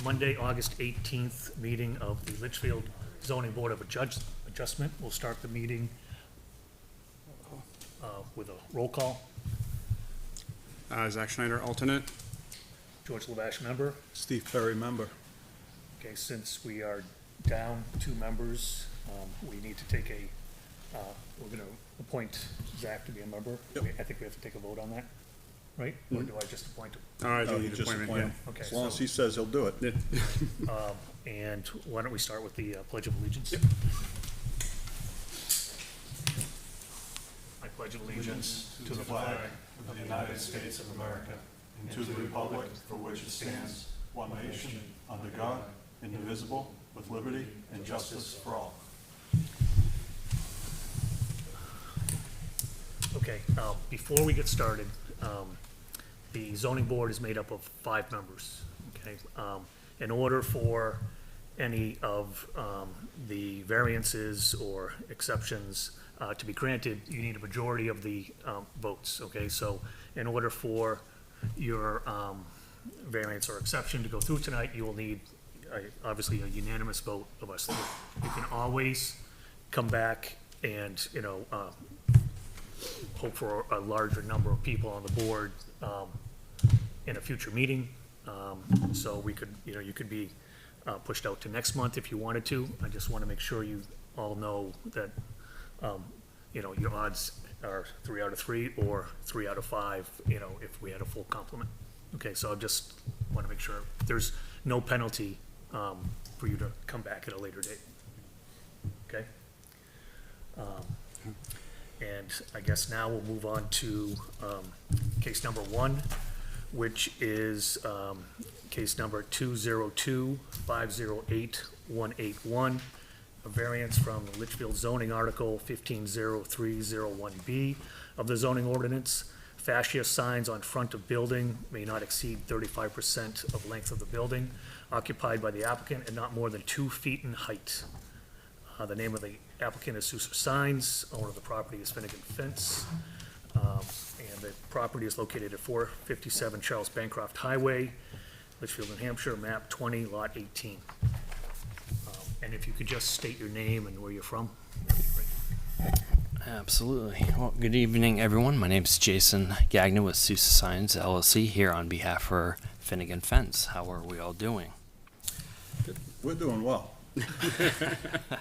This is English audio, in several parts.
Monday, August 18th meeting of the Litchfield Zoning Board of Adjustment. We'll start the meeting with a roll call. Zach Schneider, alternate. George Lavash, member. Steve Perry, member. Okay, since we are down 2 members, we need to take we're gonna appoint Zach to be a member. Yep. I think we have to take a vote on that, right? Or do I just appoint him? All right, No, you you need just appointment, appoint him. Okay, As long as so- he says he'll do it. yeah. And why don't we start with the Pledge of Allegiance? I pledge allegiance to the flag of the United States of America, and to the republic for which it stands, one nation, under God, indivisible, with liberty and justice for all. Okay, before we get started, the zoning board is made up of 5 members, okay? In order for any of the variances or exceptions to be granted, you need a majority of the votes, okay? So in order for your variance or exception to go through tonight, you will need, obviously, a unanimous vote of us. You can always come back and, hope for a larger number of people on the board in a future meeting. So we could, you could be pushed out to next month if you wanted to. I just want to make sure you all know that, your odds are 3 out of 3 or 3 out of 5, if we had a full complement. Okay, so I just want to make sure there's no penalty for you to come back at a later date. Okay? And I guess now we'll move on to case number 1, which is case number 202-508-181, a variance from the Litchfield zoning article 150301B of the zoning ordinance. Fascia signs on front of building may not exceed 35% of length of the building occupied by the applicant and not more than 2 feet in height. The name of the applicant is Sousa Signs, owner of the property is Finnegan Fence, and the property is located at 457 Charles Bancroft Highway, Litchfield, New Hampshire, map 20, lot 18. And if you could just state your name and where you're from, that'd be great. Absolutely. Well, good evening, everyone. My name is Jason Gagnon with Sousa Signs LLC here on behalf for Finnegan Fence. How are we all doing? We're doing well.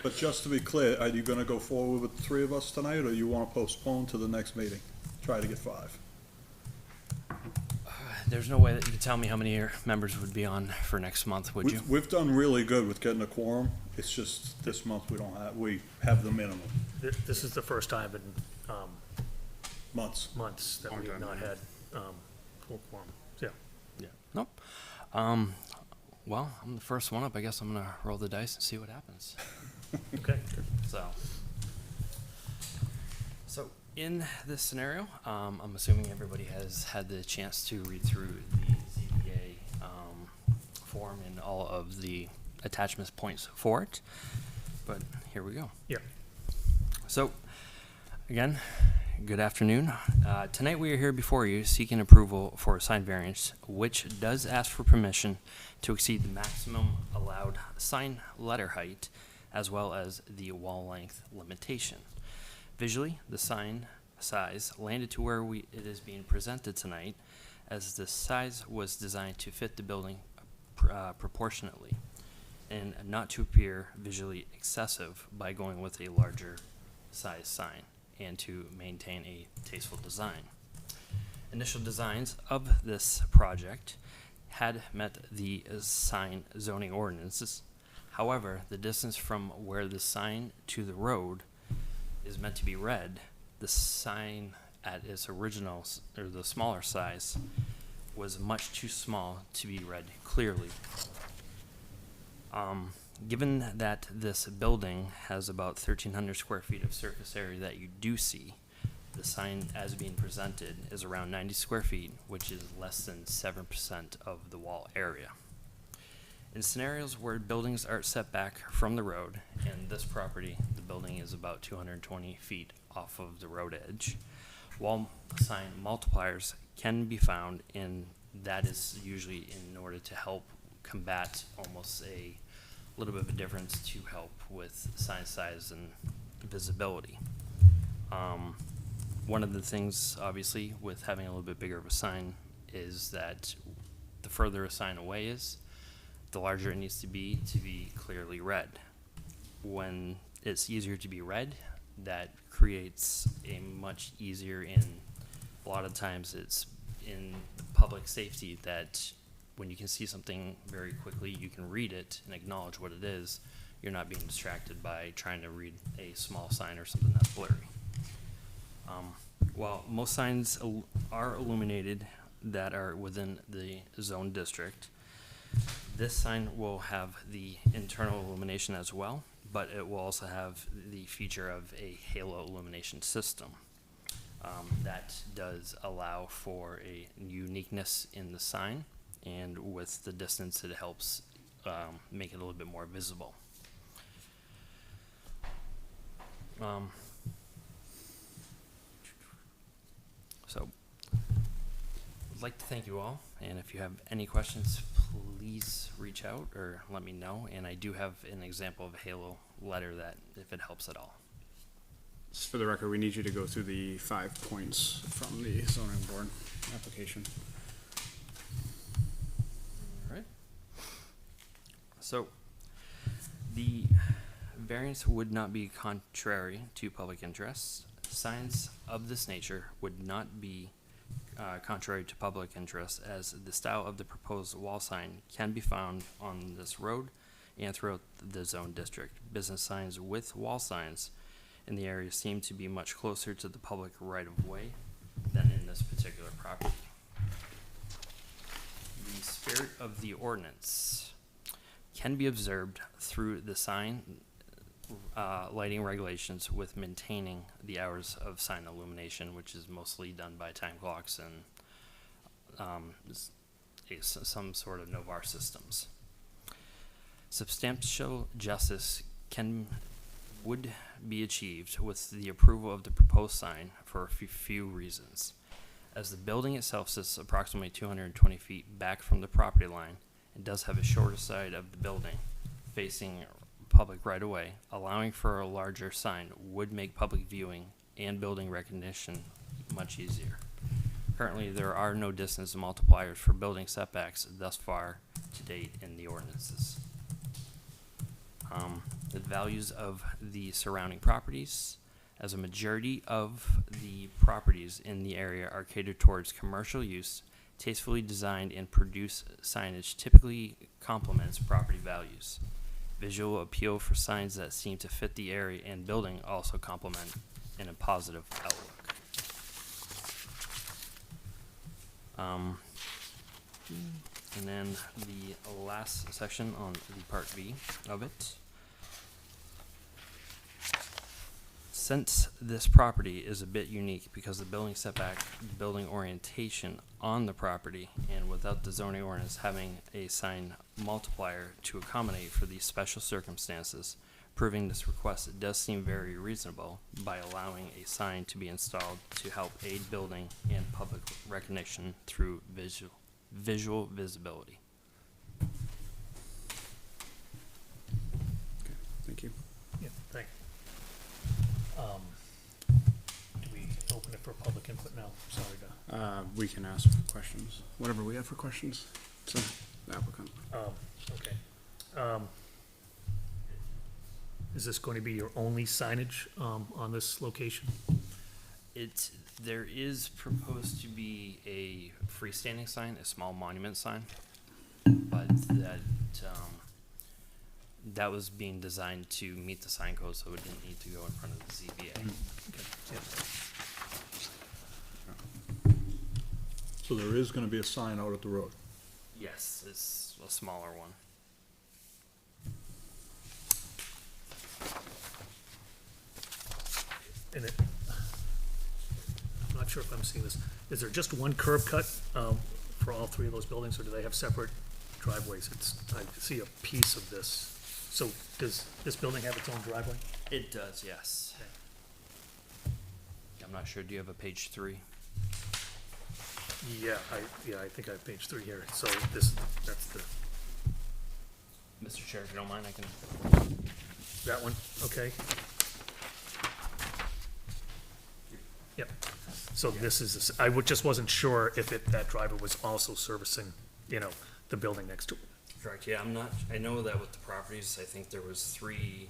But just to be clear, are you gonna go forward with the 3 of us tonight, or you wanna postpone to the next meeting? Try to get 5. There's no way that you can tell me how many of your members would be on for next month, would you? We've done really good with getting a quorum. It's just this month we have the minimum, This is the first time in months. months that we have not had full quorum. Yeah. Yeah. Nope. Well, I'm the first one up. I guess I'm gonna roll the dice and see what happens. Okay. So in this scenario, I'm assuming everybody has had the chance to read through the ZBA form and all of the attachments points for it. But here we go. Yeah. So, again, good afternoon. Tonight we are here before you seeking approval for a sign variance, which does ask for permission to exceed the maximum allowed sign letter height, as well as the wall length limitation. Visually, the sign size landed to where it is being presented tonight, as the size was designed to fit the building proportionately, and not to appear visually excessive by going with a larger size sign, and to maintain a tasteful design. Initial designs of this project had met the sign zoning ordinances. However, the distance from where the sign to the road is meant to be read, the sign at its original, or the smaller size, was much too small to be read clearly. Given that this building has about 1,300 square feet of surface area that you do see, the sign as being presented is around 90 square feet, which is less than 7% of the wall area. In scenarios where buildings are set back from the road, and this property, the building is about 220 feet off of the road edge, wall sign multipliers can be found, and that is usually in order to help combat almost a little bit of a difference to help with sign size and visibility. One of the things, obviously, with having a little bit bigger of a sign is that the further a sign away is, the larger it needs to be clearly read. When it's easier to be read, that creates a much easier a lot of times it's in public safety that when you can see something very quickly, you can read it and acknowledge what it is. You're not being distracted by trying to read a small sign or something that's blurry. While most signs are illuminated that are within the zone district, this sign will have the internal illumination as well, but it will also have the feature of a halo illumination system. That does allow for a uniqueness in the sign, and with the distance it helps make it a little bit more visible. So, I'd like to thank you all, and if you have any questions, please reach out or let me know. And I do have an example of a halo letter that, if it helps at all. Just for the record, we need you to go through the 5 points from the zoning board application. All right. So, the variance would not be contrary to public interest. Signs of this nature would not be contrary to public interest, as the style of the proposed wall sign can be found on this road and throughout the zone district. Business signs with wall signs in the area seem to be much closer to the public right-of-way than in this particular property. The spirit of the ordinance can be observed through the sign lighting regulations with maintaining the hours of sign illumination, which is mostly done by time clocks and some sort of Novar systems. Substantial justice would be achieved with the approval of the proposed sign for a few reasons. As the building itself sits approximately 220 feet back from the property line, it does have a shorter side of the building facing public right away. Allowing for a larger sign would make public viewing and building recognition much easier. Currently, there are no distance multipliers for building setbacks thus far to date in the ordinances. The values of the surrounding properties, as a majority of the properties in the area are catered towards commercial use, tastefully designed and produced signage typically complements property values. Visual appeal for signs that seem to fit the area and building also complement in a positive outlook. And then the last section on the part B of it. Since this property is a bit unique because the building setback, building orientation on the property, and without the zoning ordinance having a sign multiplier to accommodate for these special circumstances, approving this request, it does seem very reasonable by allowing a sign to be installed to help aid building and public recognition through visual visibility. Okay, thank you. Yeah, thank you. Do we open it for public input now? Sorry to, We can ask questions, whatever we have for questions to the applicant. okay. Is this going to be your only signage, on this location? There is proposed to be a freestanding sign, a small monument sign, but that was being designed to meet the sign code, so it didn't need to go in front of the ZBA. Okay, yeah. So there is gonna be a sign out at the road. Yes, it's a smaller one. And it, I'm not sure if I'm seeing this. Is there just one curb cut, for all three of those buildings, or do they have separate driveways? I see a piece of this. So does this building have its own driveway? It does, yes. I'm not sure, do you have a page 3? Yeah, I think I have page 3 here. So that's the Mr. Chair, if you don't mind, I can. That one, okay? Yep. So this is, just wasn't sure if that driveway was also servicing, the building next to it. Correct, yeah, I'm not, I know that with the properties, I think there was 3.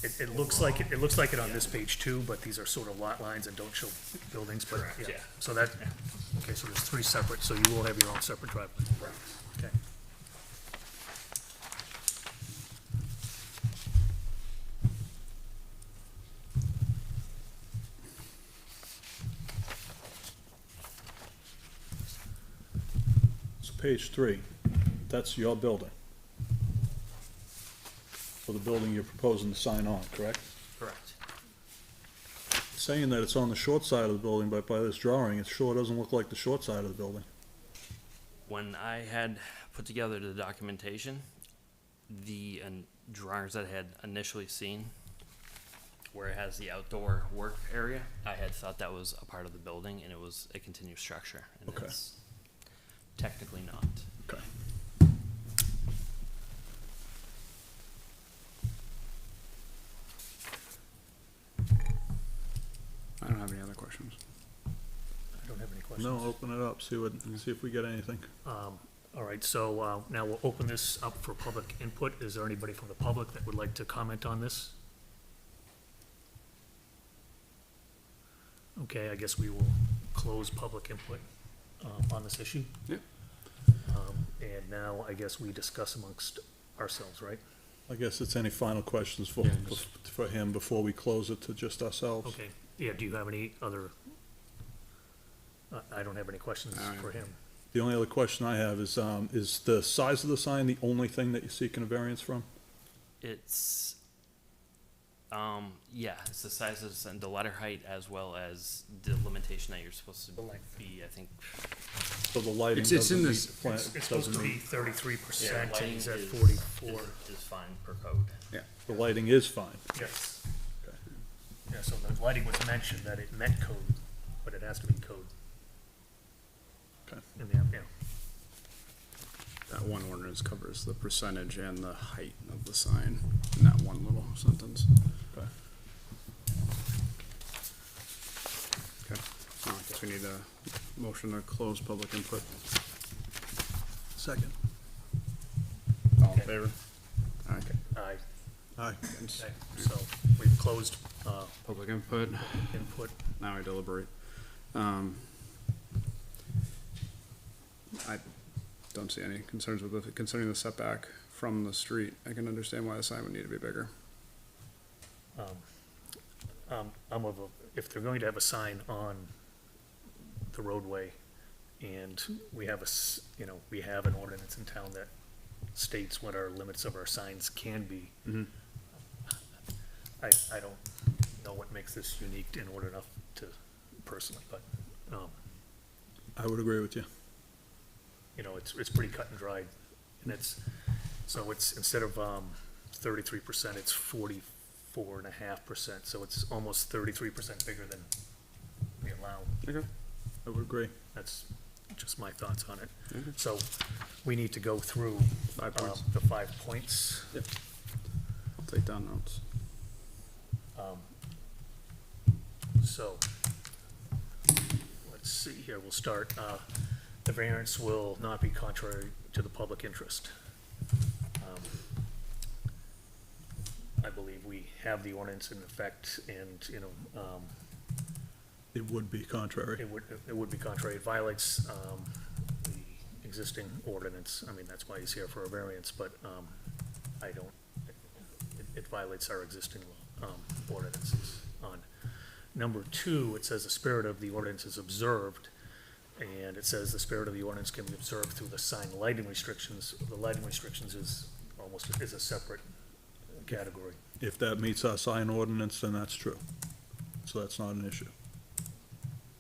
It looks like it on this page too, but these are sort of lot lines and don't show buildings, but Correct, yeah. So that, okay, so there's 3 separate, so you will have your own separate driveway. Okay. So page 3, that's your building. For the building you're proposing to sign on, correct? Correct. Saying that it's on the short side of the building, but by this drawing, it sure doesn't look like the short side of the building. When I had put together the documentation, the drawings that I had initially seen, where it has the outdoor work area, I had thought that was a part of the building and it was a continuous structure. And Okay. it's technically not. Okay. I don't have any other questions. I don't have any questions. No, open it up, see if we get anything. All right, so now we'll open this up for public input. Is there anybody from the public that would like to comment on this? Okay, I guess we will close public input on this issue. Yep. And now I guess we discuss amongst ourselves, right? I guess it's any final questions for, Yeah, just- for him before we close it to just ourselves? Okay, yeah, do you have any other? I don't have any questions All right. for him. The only other question I have is the size of the sign the only thing that you're seeking a variance from? It's, yeah, it's the size of the letter height as well as the limitation that you're supposed to The length. be, I think. So the lighting It's in doesn't meet this- the plan, It's supposed to doesn't be meet, 33%, and lighting he's at is- 44. Is fine per code. the lighting is fine. Yes. Okay. Yeah, so the lighting was mentioned that it met code, but it has to be code. Okay. In the, yeah, That one ordinance covers the percentage and the height of the sign in that one little sentence. Okay. Okay, I guess we need a motion to close public input. Second. All in Okay. favor? Aye. aye, Aye. Against? okay, so we've closed, Public input, input. now we deliberate. I don't see any concerns with it, concerning the setback from the street. I can understand why the sign would need to be bigger. If they're going to have a sign on the roadway, and we have we have an ordinance in town that states what our limits of our signs can be. Mhm. I don't know what makes this unique in order enough to, personally, but, I would agree with you. it's pretty cut and dried, and it's, instead of, 33%, it's 44.5%, so it's almost 33% bigger than we allow. Okay. I would agree. That's just my thoughts on it. Okay. So, we need to go through, 5 points. the 5 points. I'll take down notes. So, let's see here, we'll start, the variance will not be contrary to the public interest. I believe we have the ordinance in effect, and, It would be contrary. it would be contrary, it violates, the existing ordinance, I mean, that's why he's here for a variance, but, it violates our existing, ordinances on. Number 2, it says the spirit of the ordinance is observed, and it says the spirit of the ordinance can be observed through the sign lighting restrictions. The lighting restrictions is a separate category. If that meets our sign ordinance, then that's true. So that's not an issue.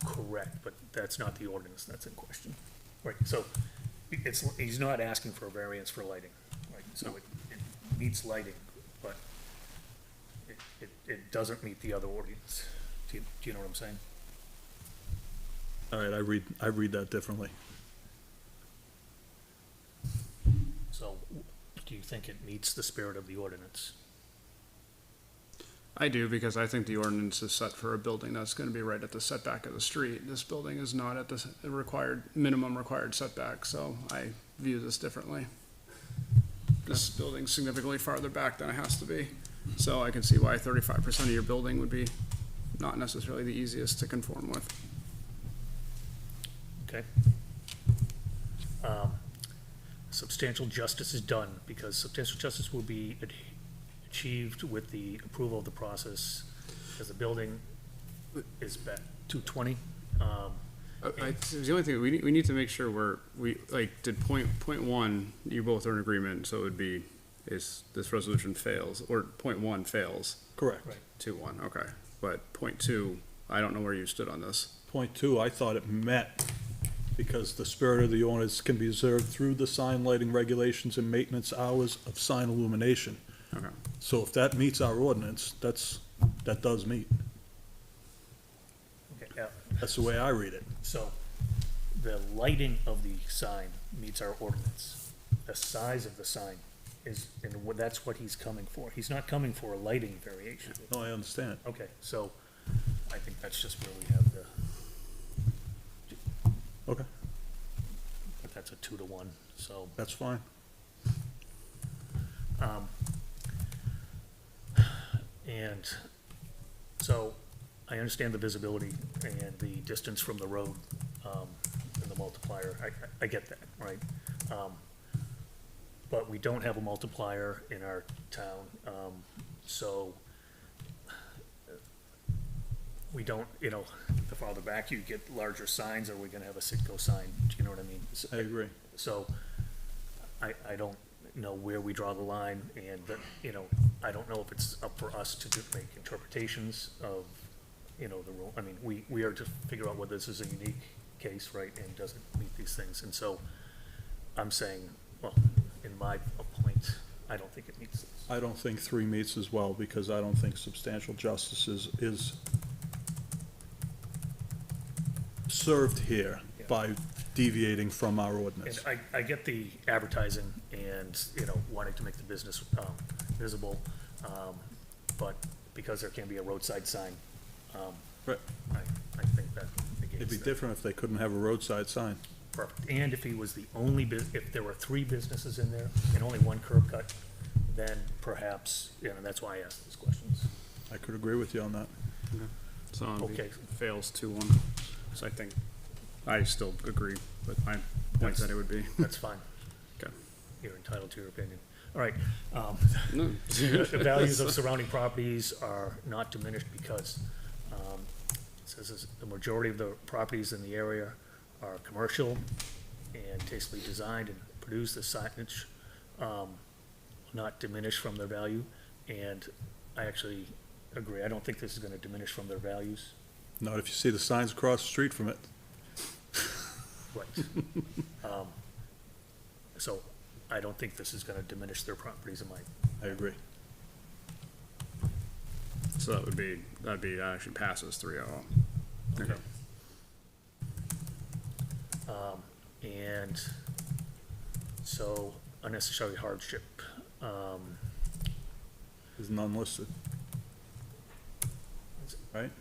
Correct, but that's not the ordinance that's in question. Right, so he's not asking for a variance for lighting, right? So it meets lighting, but it doesn't meet the other ordinance. Do you know what I'm saying? All right, I read that differently. So do you think it meets the spirit of the ordinance? I do, because I think the ordinance is set for a building that's gonna be right at the setback of the street. This building is not at the minimum required setback, so I view this differently. This building's significantly farther back than it has to be, so I can see why 35% of your building would be not necessarily the easiest to conform with. Okay. Substantial justice is done, because substantial justice will be achieved with the approval of the process, as the building is back 220. The only thing, we need to make sure did point one, you both are in agreement, so it would be, is this resolution fails, or point one fails, Correct. Right. 2-1, okay. But point two, I don't know where you stood on this. Point two, I thought it met, because the spirit of the ordinance can be observed through the sign lighting regulations and maintenance hours of sign illumination. Okay. So if that meets our ordinance, that does meet. Okay, yeah. That's the way I read it. So, the lighting of the sign meets our ordinance. The size of the sign is, and that's what he's coming for. He's not coming for a lighting variation. No, I understand. Okay, so, I think that's just where we have the, Okay, but that's a 2-1, so. that's fine. And so, I understand the visibility and the distance from the road, and the multiplier, I get that, right? But we don't have a multiplier in our town, so we don't, the farther back you get larger signs, are we gonna have a Citgo sign, do you know what I mean? I agree. So, I don't know where we draw the line, and, I don't know if it's up for us to make interpretations of, the rule. I mean, we are to figure out whether this is a unique case, right, and does it meet these things, and so, I'm saying, well, in my point, I don't think it meets this. I don't think three meets as well, because I don't think substantial justice is served here by deviating from our ordinance. And I get the advertising and, wanting to make the business, visible, but because there can be a roadside sign, Right. I think that negates It'd be that. different if they couldn't have a roadside sign. Perfect. And if he was the only if there were 3 businesses in there and only 1 curb cut, then perhaps, that's why I asked these questions. I could agree with you on that. So Okay. it fails 2-1, so I think, I still agree with my point that it would be. That's fine. Okay. You're entitled to your opinion. All right. No. The values of surrounding properties are not diminished because, it says the majority of the properties in the area are commercial and tastefully designed and produce the signage, not diminish from their value. And I actually agree. I don't think this is gonna diminish from their values. Not if you see the signs across the street from it. Right. So I don't think this is gonna diminish their properties in my, I agree. So that'd be actually passes 3-0. Okay. and so unnecessary hardship. There's none listed. Right?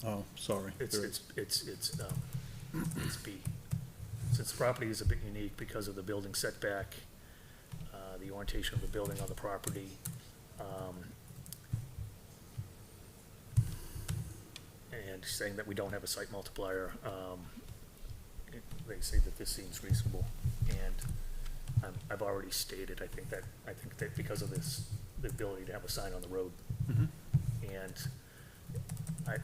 Oh, sorry. It's, There it's, is. it's B. Since the property is a bit unique because of the building setback, the orientation of the building on the property, and saying that we don't have a site multiplier, they say that this seems reasonable. And I've already stated, I think that because of this, the ability to have a sign on the road. Mhm. And I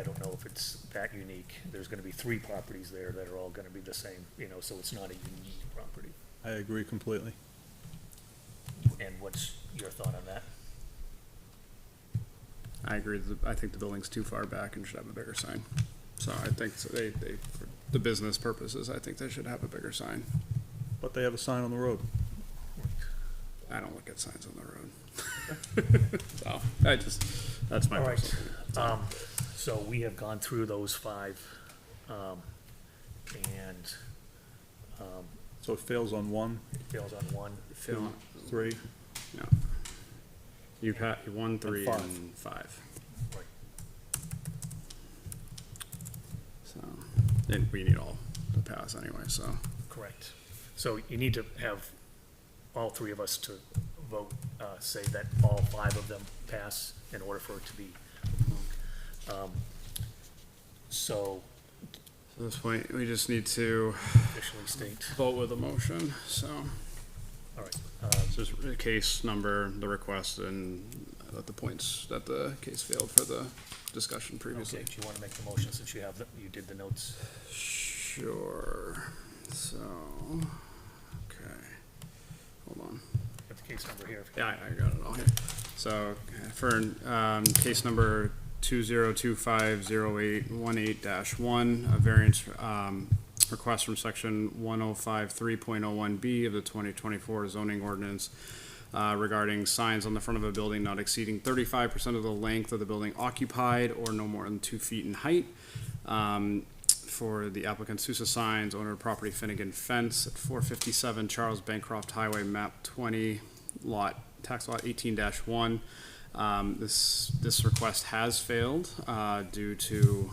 don't know if it's that unique. There's gonna be 3 properties there that are all gonna be the same, so it's not a unique property. I agree completely. And what's your thought on that? I agree, I think the building's too far back and should have a bigger sign. So I think so they, for the business purposes, I think they should have a bigger sign. But they have a sign on the road. I don't look at signs on the road. So, that's my All right, personal. so we have gone through those 5, and, So it fails on one. it fails on 1. Feel- 3. Yeah. You pat, 1, 3, five. and 5. Right. So, and we need all to pass anyway, so. Correct. So you need to have all three of us to vote, say that all 5 of them pass in order for it to be approved. So At this point, we just need to officially state, vote with a motion, so. all right, Just the case number, the request, and the points that the case failed for the discussion previously. okay, do you want to make the motion since you have, you did the notes? Sure, so, okay, hold on. Got the case number here. Yeah, I got it all here. So, for, case number 20250818-1, a variance, request from section 1053.01B of the 2024 zoning ordinance, regarding signs on the front of a building not exceeding 35% of the length of the building occupied or no more than 2 feet in height. For the applicant Sousa Signs, owner of property Finnegan Fence at 457 Charles Bancroft Highway, map 20, tax lot 18-1. This request has failed, due to,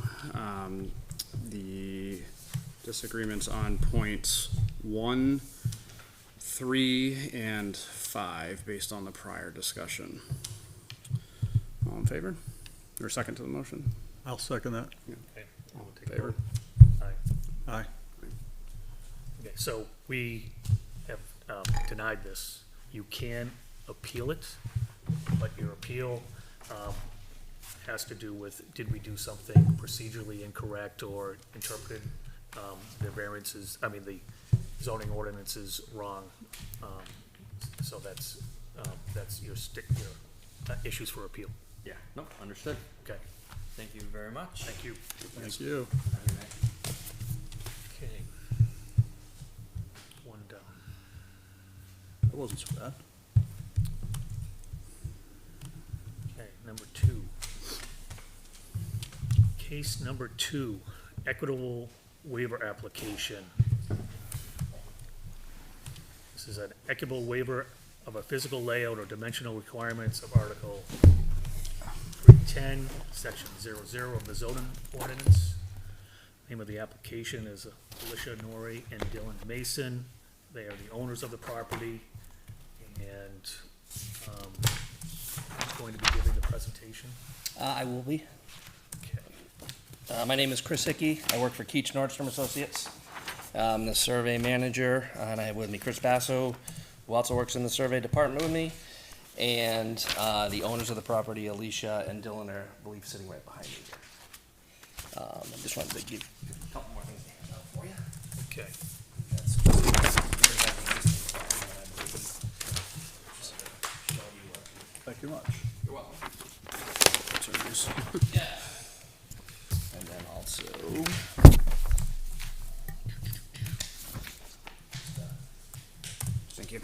the disagreements on points 1, 3, and 5 based on the prior discussion. All in favor? Or second to the motion? I'll second that. Okay, we'll take a Favor? vote. Aye. Aye. Okay, so we have denied this. You can appeal it, but your appeal has to do with, did we do something procedurally incorrect or interpreted the variances, I mean, the zoning ordinances wrong? So that's your issues for appeal. Yeah, no, understood. Okay, Thank you very much. thank you. Thank you. Okay. One down. That wasn't so bad. Okay, number 2. Case number 2, equitable waiver application. This is an equitable waiver of a physical layout or dimensional requirements of Article 310, Section 00 of the zoning ordinance. Name of the application is Alicia Norrie and Dylan Mason. They are the owners of the property, and who's going to be giving the presentation? I will be. Okay. My name is Chris Hickey. I work for Keach Nordstrom Associates. I'm the survey manager, and I have with me Chris Basso, who also works in the survey department with me. And the owners of the property, Alicia and Dylan, are, I believe, sitting right behind me here. I just wanted to give a couple more things to hand out for you. Okay. That's Thank you much. You're welcome. And then also. Thank you.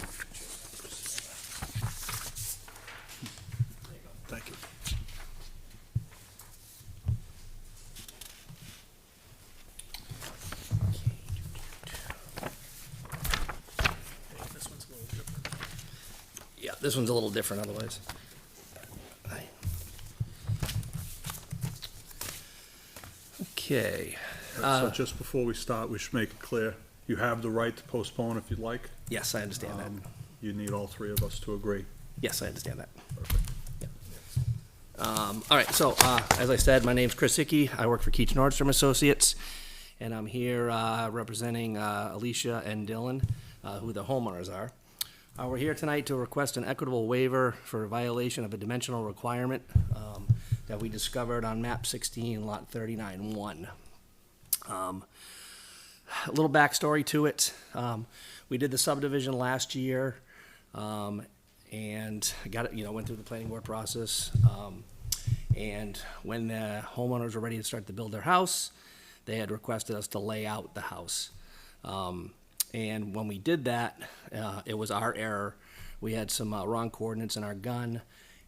Thank you. This one's a little different. Yeah, this one's a little different otherwise. Aye. Okay. So just before we start, we should make it clear, you have the right to postpone if you'd like. Yes, I understand that. You need all 3 of us to agree. Yes, I understand that. Perfect. All right, so, as I said, my name's Chris Hickey. I work for Keach Nordstrom Associates, and I'm here, representing, Alicia and Dylan, who the homeowners are. We're here tonight to request an equitable waiver for a violation of a dimensional requirement, that we discovered on map 16, lot 39-1. A little backstory to it. We did the subdivision last year, and got it, went through the planning board process. And when the homeowners were ready to start to build their house, they had requested us to lay out the house. And when we did that, it was our error. We had some wrong coordinates in our gun.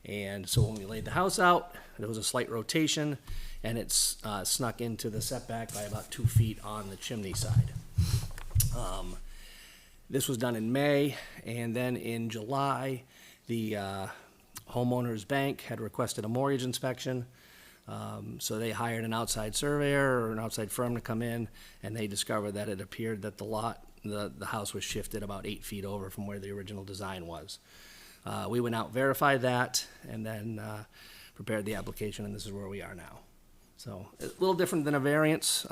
And so when we laid the house out, there was a slight rotation, and it's snuck into the setback by about 2 feet on the chimney side. This was done in May, and then in July, the homeowners bank had requested a mortgage inspection. So they hired an outside surveyor or an outside firm to come in, and they discovered that it appeared that the house was shifted about 8 feet over from where the original design was. We went out, verified that, and then prepared the application, and this is where we are now. So a little different than a variance.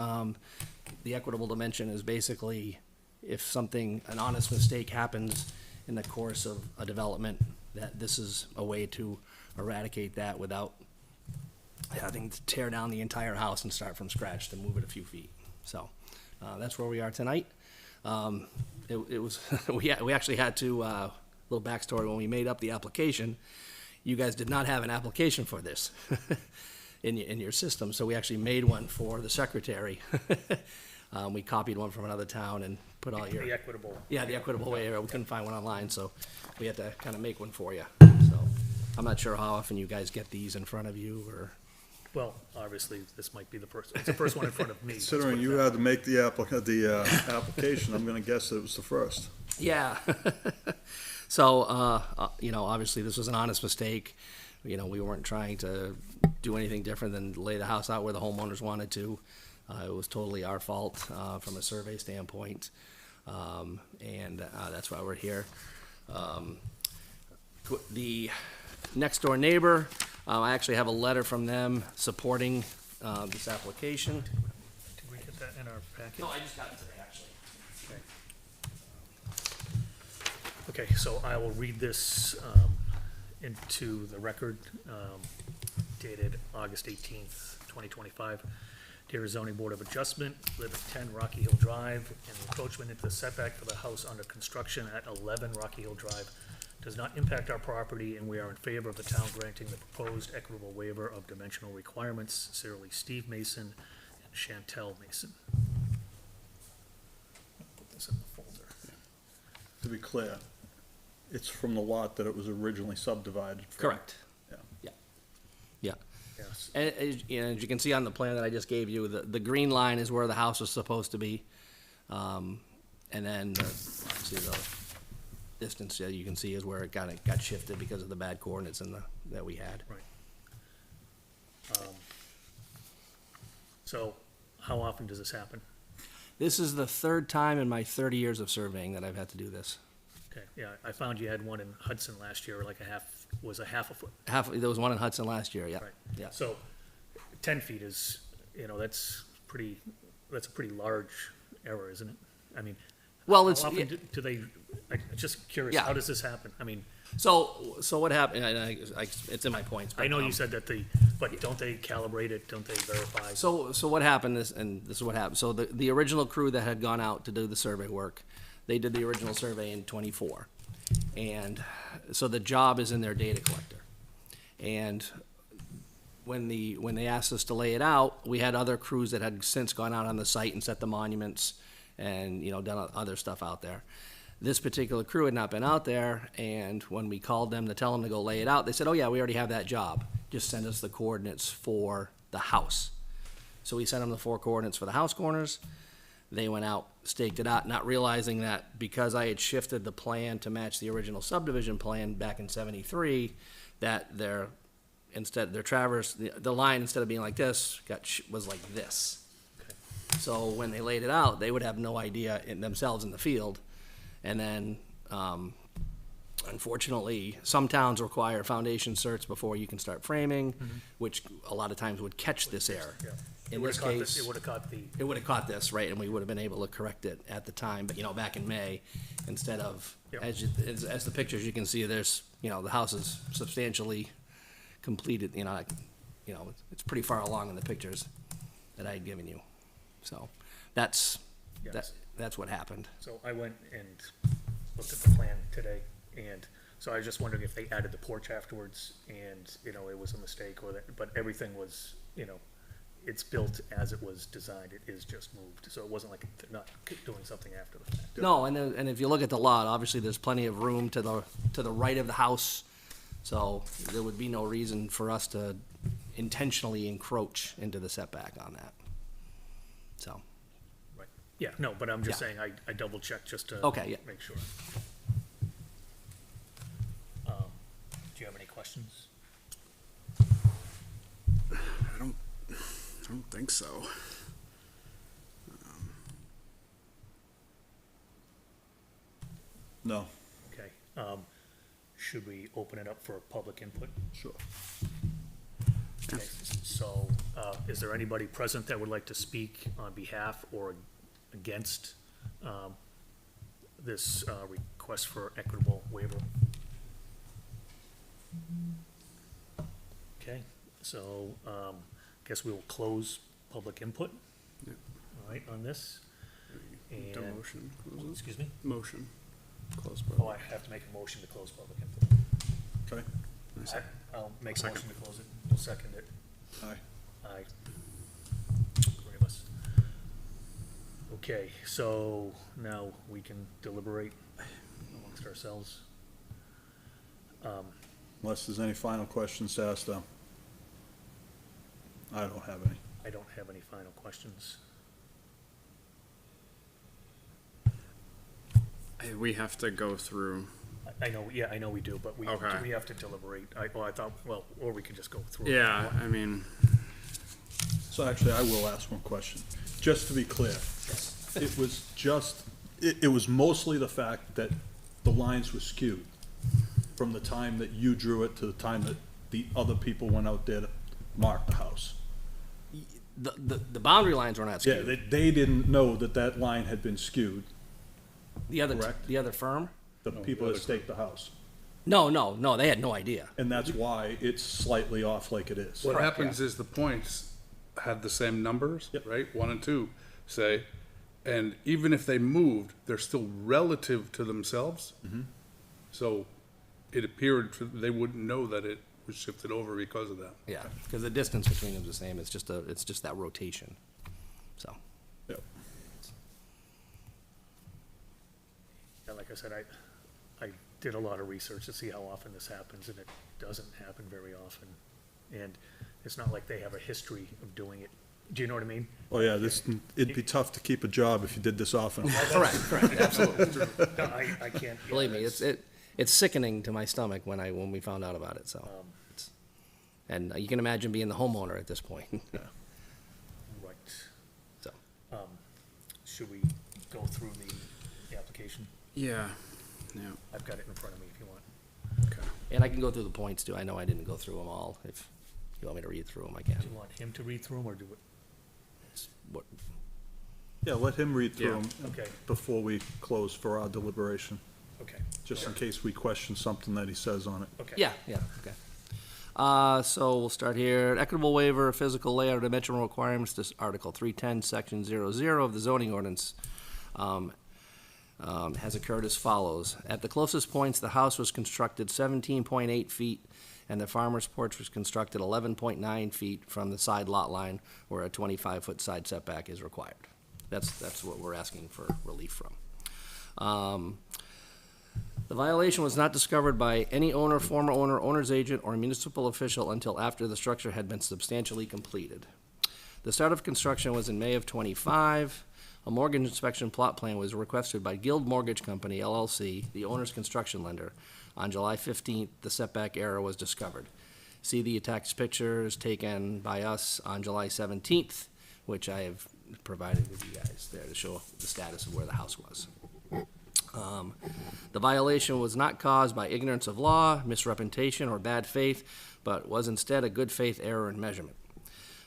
The equitable dimension is basically if an honest mistake happens in the course of a development, that this is a way to eradicate that without having to tear down the entire house and start from scratch to move it a few feet. So that's where we are tonight. It was we actually had to little backstory, when we made up the application, you guys did not have an application for this in your system, so we actually made one for the secretary. We copied one from another town and put all your... The equitable. Yeah, the equitable waiver. We couldn't find one online, so we had to kind of make one for you. So I'm not sure how often you guys get these in front of you, or... Well, obviously, this might be it's the first one in front of me. Considering you had to make the application, I'm gonna guess that it was the first. Yeah. So, obviously, this was an honest mistake. We weren't trying to do anything different than lay the house out where the homeowners wanted to. It was totally our fault from a survey standpoint, and that's why we're here. The next door neighbor, I actually have a letter from them supporting this application. Did we get that in our packet? No, I just got it today, actually. Okay, so I will read this into the record, dated August 18th, 2025. Dear Zoning Board of Adjustment, live at 10 Rocky Hill Drive, and the encroachment into the setback for the house under construction at 11 Rocky Hill Drive does not impact our property, and we are in favor of the town granting the proposed equitable waiver of dimensional requirements. Sincerely, Steve Mason and Chantel Mason. Put this in the folder. To be clear, it's from the lot that it was originally subdivided from. Correct. Yeah. Yeah. Yes. And as you can see on the plan that I just gave you, the green line is where the house was supposed to be. And then obviously the distance you can see is where it got shifted because of the bad coordinates that we had. Right. So how often does this happen? This is the third time in my 30 years of surveying that I've had to do this. Okay, yeah, I found you had one in Hudson last year, like half a foot. There was one in Hudson last year, yeah. Right. Yeah. So 10 feet is, that's a pretty large error, isn't it? I mean, Well, how it's, often do they, I'm just curious, Yeah. how does this happen? I mean, so what happened, and it's in my points. I know but, you said that but don't they calibrate it, don't they verify? So what happened is, and this is what happened, so the original crew that had gone out to do the survey work, they did the original survey in '24. And so the job is in their data collector. And when they asked us to lay it out, we had other crews that had since gone out on the site and set the monuments and, done other stuff out there. This particular crew had not been out there, and when we called them to tell them to go lay it out, they said, oh yeah, we already have that job. Just send us the coordinates for the house. So we sent them the 4 coordinates for the house corners. They went out, staked it out, not realizing that because I had shifted the plan to match the original subdivision plan back in '73, that the line, instead of being like this, was like this. Okay. So when they laid it out, they would have no idea themselves in the field. And then, unfortunately, some towns require foundation certs before you can start framing, which a lot of times would catch this error. Yeah. In this case, It would have caught the, it would have caught this, right, and we would have been able to correct it at the time, but, back in May, instead of, Yep. as the pictures you can see, there's, the house is substantially completed, it's pretty far along in the pictures that I had given you. So, that's what happened. so I went and looked at the plan today, and so I was just wondering if they added the porch afterwards, and, it was a mistake, but everything was, it's built as it was designed, it is just moved, so it wasn't like they're not doing something after the fact. No, and if you look at the lot, obviously, there's plenty of room to the right of the house, so there would be no reason for us to intentionally encroach into the setback on that. So, Right. Yeah, no, but I'm just Yeah. saying, I double checked just to. Okay, yeah. Make sure. Do you have any questions? I don't think so. No, Okay, should we open it up for public input? sure. Okay, so, is there anybody present that would like to speak on behalf or against, this, request for equitable waiver? Okay, so, guess we will close public input. Yep. All right, on this, and, Motion, close it. excuse me? Motion, close Oh, I have to make a motion to close public input. Okay, I'll make a Second. motion to close it, we'll second it. aye. Aye. Three of us. Okay, so now we can deliberate amongst ourselves. Unless there's any final questions to ask them. I don't have any. I don't have any final questions. We have to go through. I know, yeah, I know we do, but Okay. we have to deliberate. I thought, well, or we could just go through. it. Yeah, I mean, So actually, I will ask one question. Just to be clear, it was just, it was mostly the fact that the lines were skewed from the time that you drew it to the time that the other people went out there to mark the house. The boundary lines were not Yeah, skewed. they didn't know that that line had been skewed, correct. The other firm? the people that staked the house. No, they had no idea. And that's why it's slightly off like it is. What Correct, happens is the points have the same numbers, Yep. right? 1 and 2, say, and even if they moved, they're still relative to themselves. So it appeared they wouldn't know that it was shifted over because of that. Yeah, because the distance between them is the same. It's just that rotation. So, Yep. Yeah, like I said, I did a lot of research to see how often this happens, and it doesn't happen very often. And it's not like they have a history of doing it. Do you know what I mean? Oh, yeah, it'd be tough to keep a job if you did this often. correct, absolutely. No, I can't. yeah, Believe me, that's- it's sickening to my stomach when we found out about it. So, and you can imagine being the homeowner at this point. Right. So, Should we go through the application? yeah, yeah, I've got it in front of me if you want. okay. and I can go through the points too. I know I didn't go through them all. If you want me to read through them, I can. Do you want him to read through them, or do it? What, Yeah, let him read through Yeah. them Okay, before we close for our deliberation, okay, just in case we question something that he says on it. okay. yeah, okay. So we'll start here. Equitable waiver, physical layout, or dimensional requirements, this Article 310, Section 00 of the zoning ordinance has occurred as follows. At the closest points, the house was constructed 17.8 feet, and the farmer's porch was constructed 11.9 feet from the side lot line, where a 25-foot side setback is required. That's what we're asking for relief from. The violation was not discovered by any owner, former owner, owner's agent, or municipal official until after the structure had been substantially completed. The start of construction was in May of '25. A mortgage inspection plot plan was requested by Guild Mortgage Company, LLC, the owner's construction lender. On July 15th, the setback error was discovered. See the attached pictures taken by us on July 17th, which I have provided with you guys there to show the status of where the house was. The violation was not caused by ignorance of law, misrepresentation, or bad faith, but was instead a good faith error in measurement.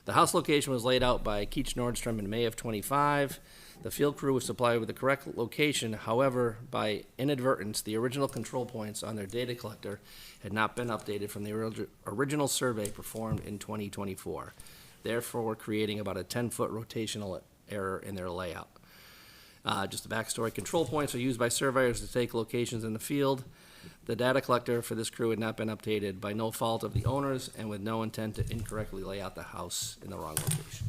The house location was laid out by Keach Nordstrom in May of '25. The field crew was supplied with the correct location. However, by inadvertence, the original control points on their data collector had not been updated from the original survey performed in 2024, therefore creating about a 10-foot rotational error in their layout. Just a backstory, control points are used by surveyors to take locations in the field. The data collector for this crew had not been updated by no fault of the owners and with no intent to incorrectly lay out the house in the wrong location.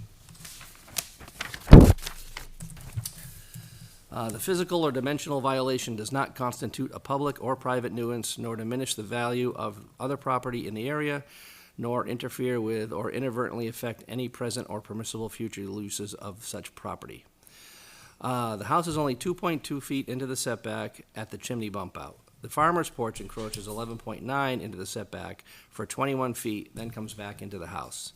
The physical or dimensional violation does not constitute a public or private nuisance, nor diminish the value of other property in the area, nor interfere with or inadvertently affect any present or permissible future uses of such property. The house is only 2.2 feet into the setback at the chimney bump out. The farmer's porch encroaches 11.9 into the setback for 21 feet, then comes back into the house.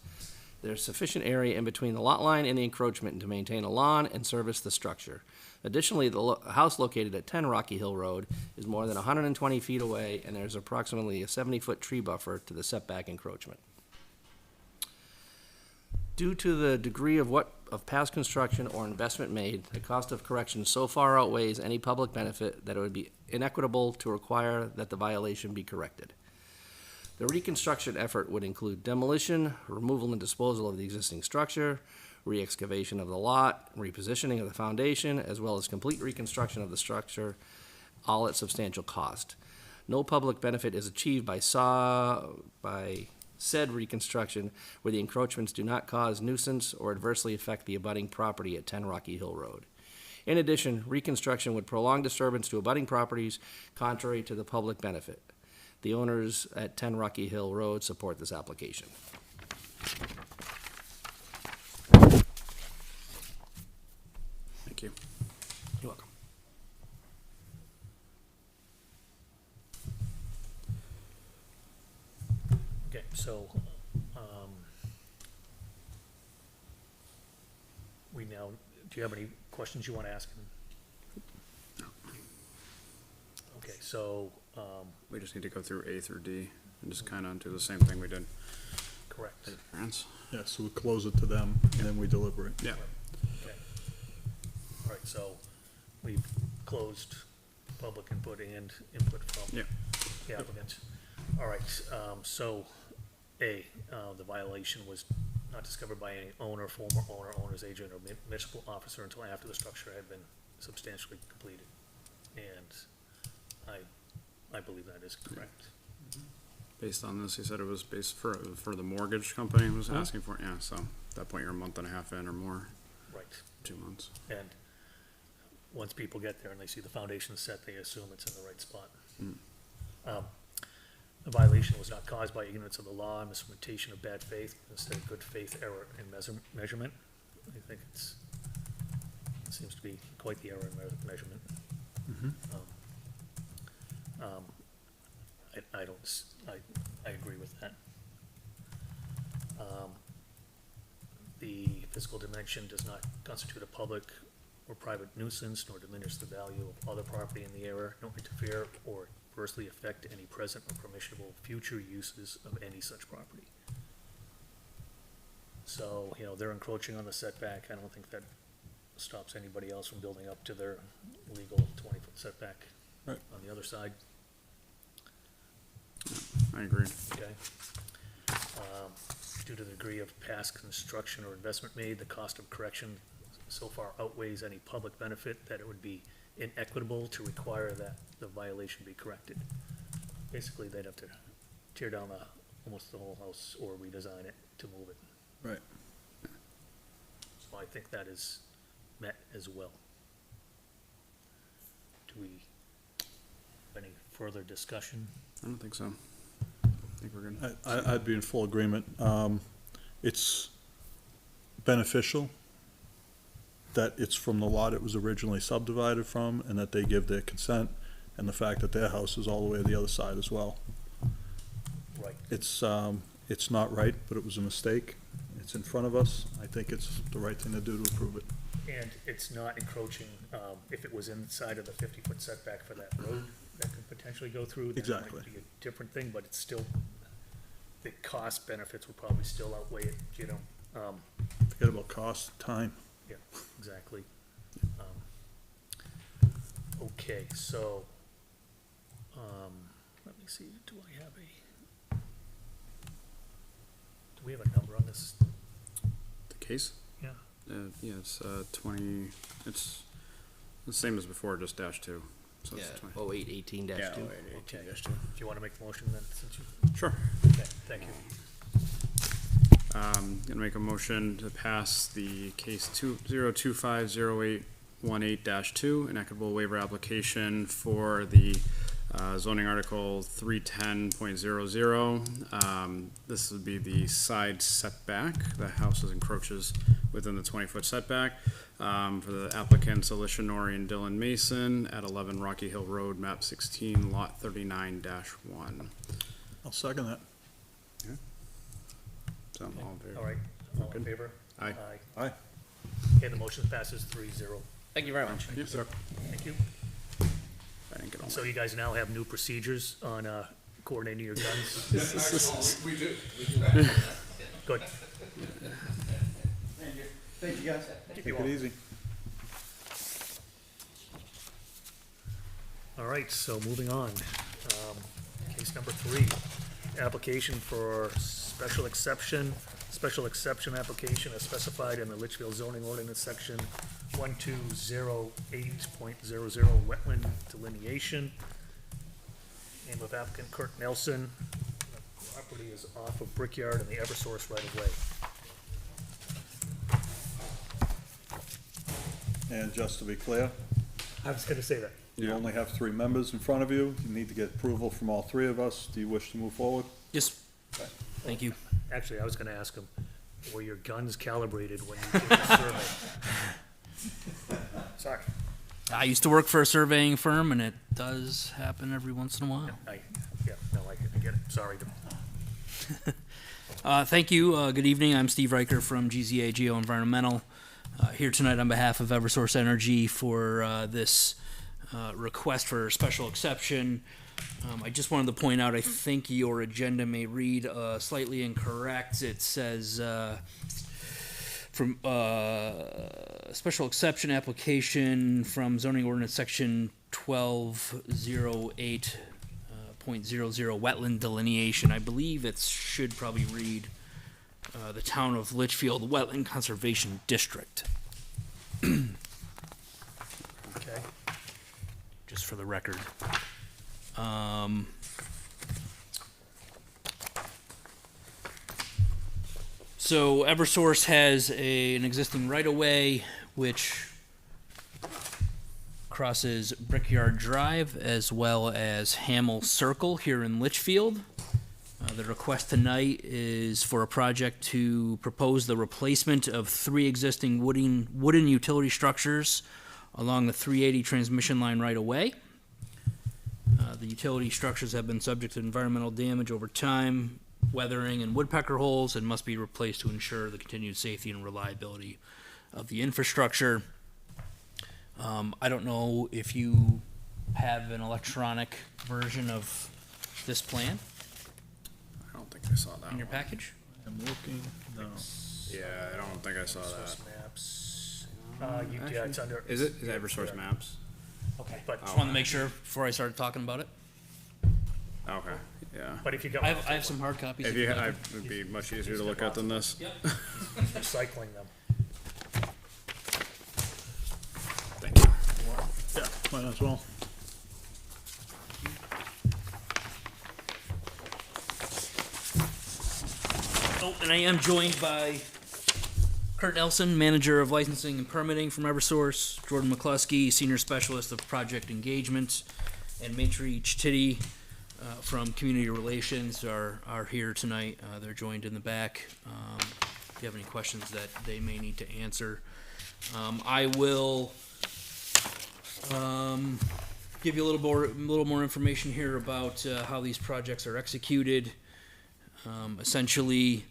There's sufficient area in between the lot line and the encroachment to maintain a lawn and service the structure. Additionally, the house located at 10 Rocky Hill Road is more than 120 feet away, and there's approximately a 70-foot tree buffer to the setback encroachment. Due to the degree of past construction or investment made, the cost of correction so far outweighs any public benefit that it would be inequitable to require that the violation be corrected. The reconstruction effort would include demolition, removal and disposal of the existing structure, re-excavation of the lot, repositioning of the foundation, as well as complete reconstruction of the structure, all at substantial cost. No public benefit is achieved by said reconstruction where the encroachments do not cause nuisance or adversely affect the abutting property at 10 Rocky Hill Road. In addition, reconstruction would prolong disturbance to abutting properties contrary to the public benefit. The owners at 10 Rocky Hill Road support this application. Thank you. You're welcome. Okay, so, we now, do you have any questions you want to ask him? Okay, so, We just need to go through A through D and just kind of do the same thing we did. correct. France? Yeah, so we close it to them, and then we deliberate. Yeah. Okay. All right, so we've closed public input and input from Yeah. the applicant. All right, so, A, the violation was not discovered by any owner, former owner, owner's agent, or municipal officer until after the structure had been substantially completed. And I believe that is correct. Based on this, he said it was based for the mortgage company was asking for it, yeah, so at that point you're a month and a half in or more, Right. 2 months. And once people get there and they see the foundation set, they assume it's in the right spot. The violation was not caused by ignorance of the law, misrepresentation of bad faith, instead of good faith error in measurement. I think it seems to be quite the error in measurement. I agree with that. The physical dimension does not constitute a public or private nuisance, nor diminish the value of other property in the area, nor interfere or adversely affect any present or permissible future uses of any such property. So, they're encroaching on the setback. I don't think that stops anybody else from building up to their legal 20-foot setback Right. on the other side. I agree. Okay. Due to the degree of past construction or investment made, the cost of correction so far outweighs any public benefit that it would be inequitable to require that the violation be corrected. Basically, they'd have to tear down almost the whole house or redesign it to move it. Right. So I think that is met as well. Do we have any further discussion? I don't think so. I think we're good. I'd be in full agreement. It's beneficial that it's from the lot it was originally subdivided from, and that they give their consent, and the fact that their house is all the way to the other side as well. Right. It's not right, but it was a mistake. It's in front of us. I think it's the right thing to do to approve it. And it's not encroaching, if it was inside of the 50-foot setback for that road that could potentially go through. That Exactly. might be a different thing, but it's still, the cost benefits would probably still outweigh it, Forget about cost, time. yeah, exactly. Okay, so, let me see, do we have a number on this? The case? Yeah, Yeah, it's 20, it's the same as before, just -2. So Yeah, it's 20. 0818-2. Yeah, 0818-2. do you want to make a motion then, since you, Sure. okay, thank you. Gonna make a motion to pass the case 20250818-2, an equitable waiver application for the zoning article 310.00. This would be the side setback. The house encroaches within the 20-foot setback, for the applicants Alicia Norrie and Dylan Mason at 11 Rocky Hill Road, map 16, lot 39-1. I'll second that. So, all in favor? All right, all in favor? Aye. Aye. Okay, the motion passes 3-0. Thank you very much. Yes, sir. Thank you. I didn't get all So you guys now have new procedures on coordinating your guns? We do. Good. Thank you, guys. Keep Take you it all. easy. All right, so moving on. Case number 3, application for special exception application as specified in the Litchfield zoning ordinance section 1208.00 wetland delineation. Name of applicant Kurt Nelson. The property is off of Brickyard and the Eversource right of way. And just to be clear, I was gonna say that. you only have 3 members in front of you. You need to get approval from all 3 of us. Do you wish to move forward? Yes. Thank you. Actually, I was gonna ask him, were your guns calibrated when you did the survey? Sorry, I used to work for a surveying firm, and it does happen every once in a while. I get it, sorry. Thank you. Good evening. I'm Steve Riker from GZA Geoenvironmental. Here tonight on behalf of Eversource Energy for this request for special exception. I just wanted to point out, I think your agenda may read slightly incorrect. It says from special exception application from zoning ordinance section 1208.00 wetland delineation. I believe it should probably read the town of Litchfield Wetland Conservation District, Okay, just for the record. So Eversource has an existing right-of-way which crosses Brickyard Drive as well as Hamel Circle here in Litchfield. The request tonight is for a project to propose the replacement of 3 existing wooden utility structures along the 380 transmission line right-of-way. The utility structures have been subject to environmental damage over time, weathering, and woodpecker holes, and must be replaced to ensure the continued safety and reliability of the infrastructure. I don't know if you have an electronic version of this plan I don't think I saw that in your one. package. I'm looking, no. Yeah, I don't think I saw that. Source maps, yeah, it's under. Is it Eversource Maps? Okay. But just wanted to make sure before I started talking about it. Okay, yeah. But if you got, I have some hard copies. If if you, you'd like I, them. it'd be much easier to look at than this. Yep. recycling them. Thank you. Yeah, might as well. Oh, and I am joined by Kurt Nelson, Manager of Licensing and Permitting from Eversource, Jordan McCluskey, Senior Specialist of Project Engagement, and Maitri Chitty from Community Relations are here tonight. They're joined in the back. If you have any questions that they may need to answer. I will give you a little more information here about how these projects are executed. Essentially,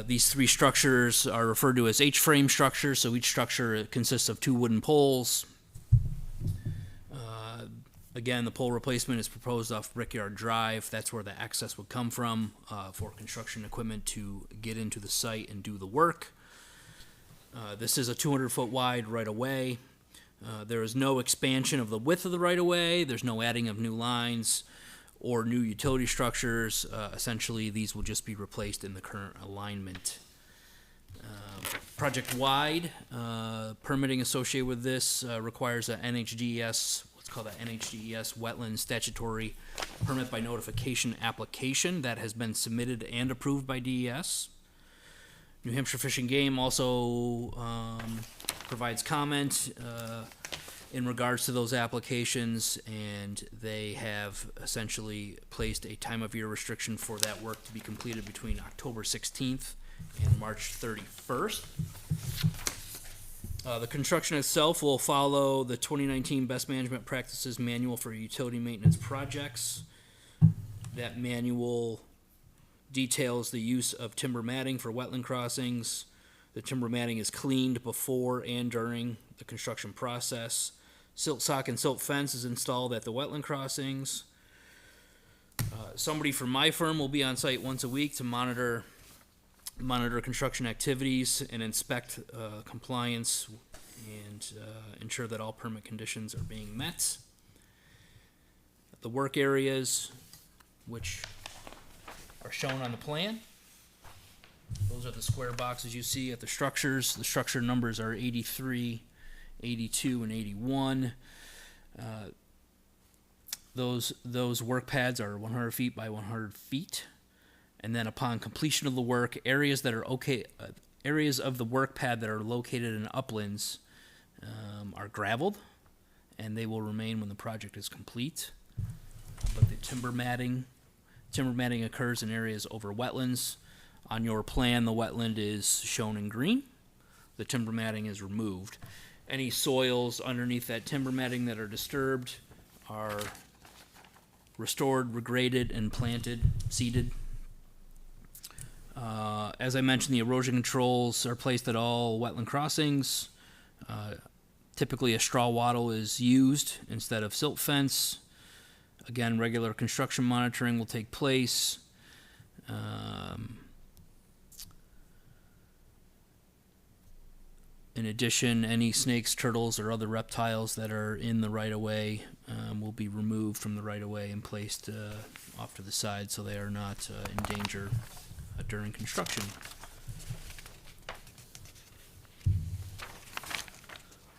these 3 structures are referred to as H-frame structures, so each structure consists of 2 wooden poles. Again, the pole replacement is proposed off Brickyard Drive. That's where the access would come from for construction equipment to get into the site and do the work. This is a 200-foot wide right-of-way. There is no expansion of the width of the right-of-way. There's no adding of new lines or new utility structures. Essentially, these will just be replaced in the current alignment. Project-wide, permitting associated with this requires a NHDES, what's called a NHDES Wetland Statutory Permit by Notification application that has been submitted and approved by DES. New Hampshire Fish and Game also provides comment in regards to those applications, and they have essentially placed a time of year restriction for that work to be completed between October 16th and March 31st. The construction itself will follow the 2019 Best Management Practices Manual for Utility Maintenance Projects. That manual details the use of timber matting for wetland crossings. The timber matting is cleaned before and during the construction process. Silt sock and silt fence is installed at the wetland crossings. Somebody from my firm will be on site once a week to monitor construction activities and inspect compliance and ensure that all permit conditions are being met. The work areas, which are shown on the plan, those are the square boxes you see at the structures. The structure numbers are 83, 82, and 81. Those work pads are 100 feet by 100 feet. And then upon completion of the work, areas of the work pad that are located in uplands are gravelled, and they will remain when the project is complete. But the timber matting occurs in areas over wetlands. On your plan, the wetland is shown in green. The timber matting is removed. Any soils underneath that timber matting that are disturbed are restored, regraded, and planted, seeded. As I mentioned, the erosion controls are placed at all wetland crossings. Typically, a straw wattle is used instead of silt fence. Again, regular construction monitoring will take place. In addition, any snakes, turtles, or other reptiles that are in the right-of-way will be removed from the right-of-way and placed off to the side so they are not in danger during construction.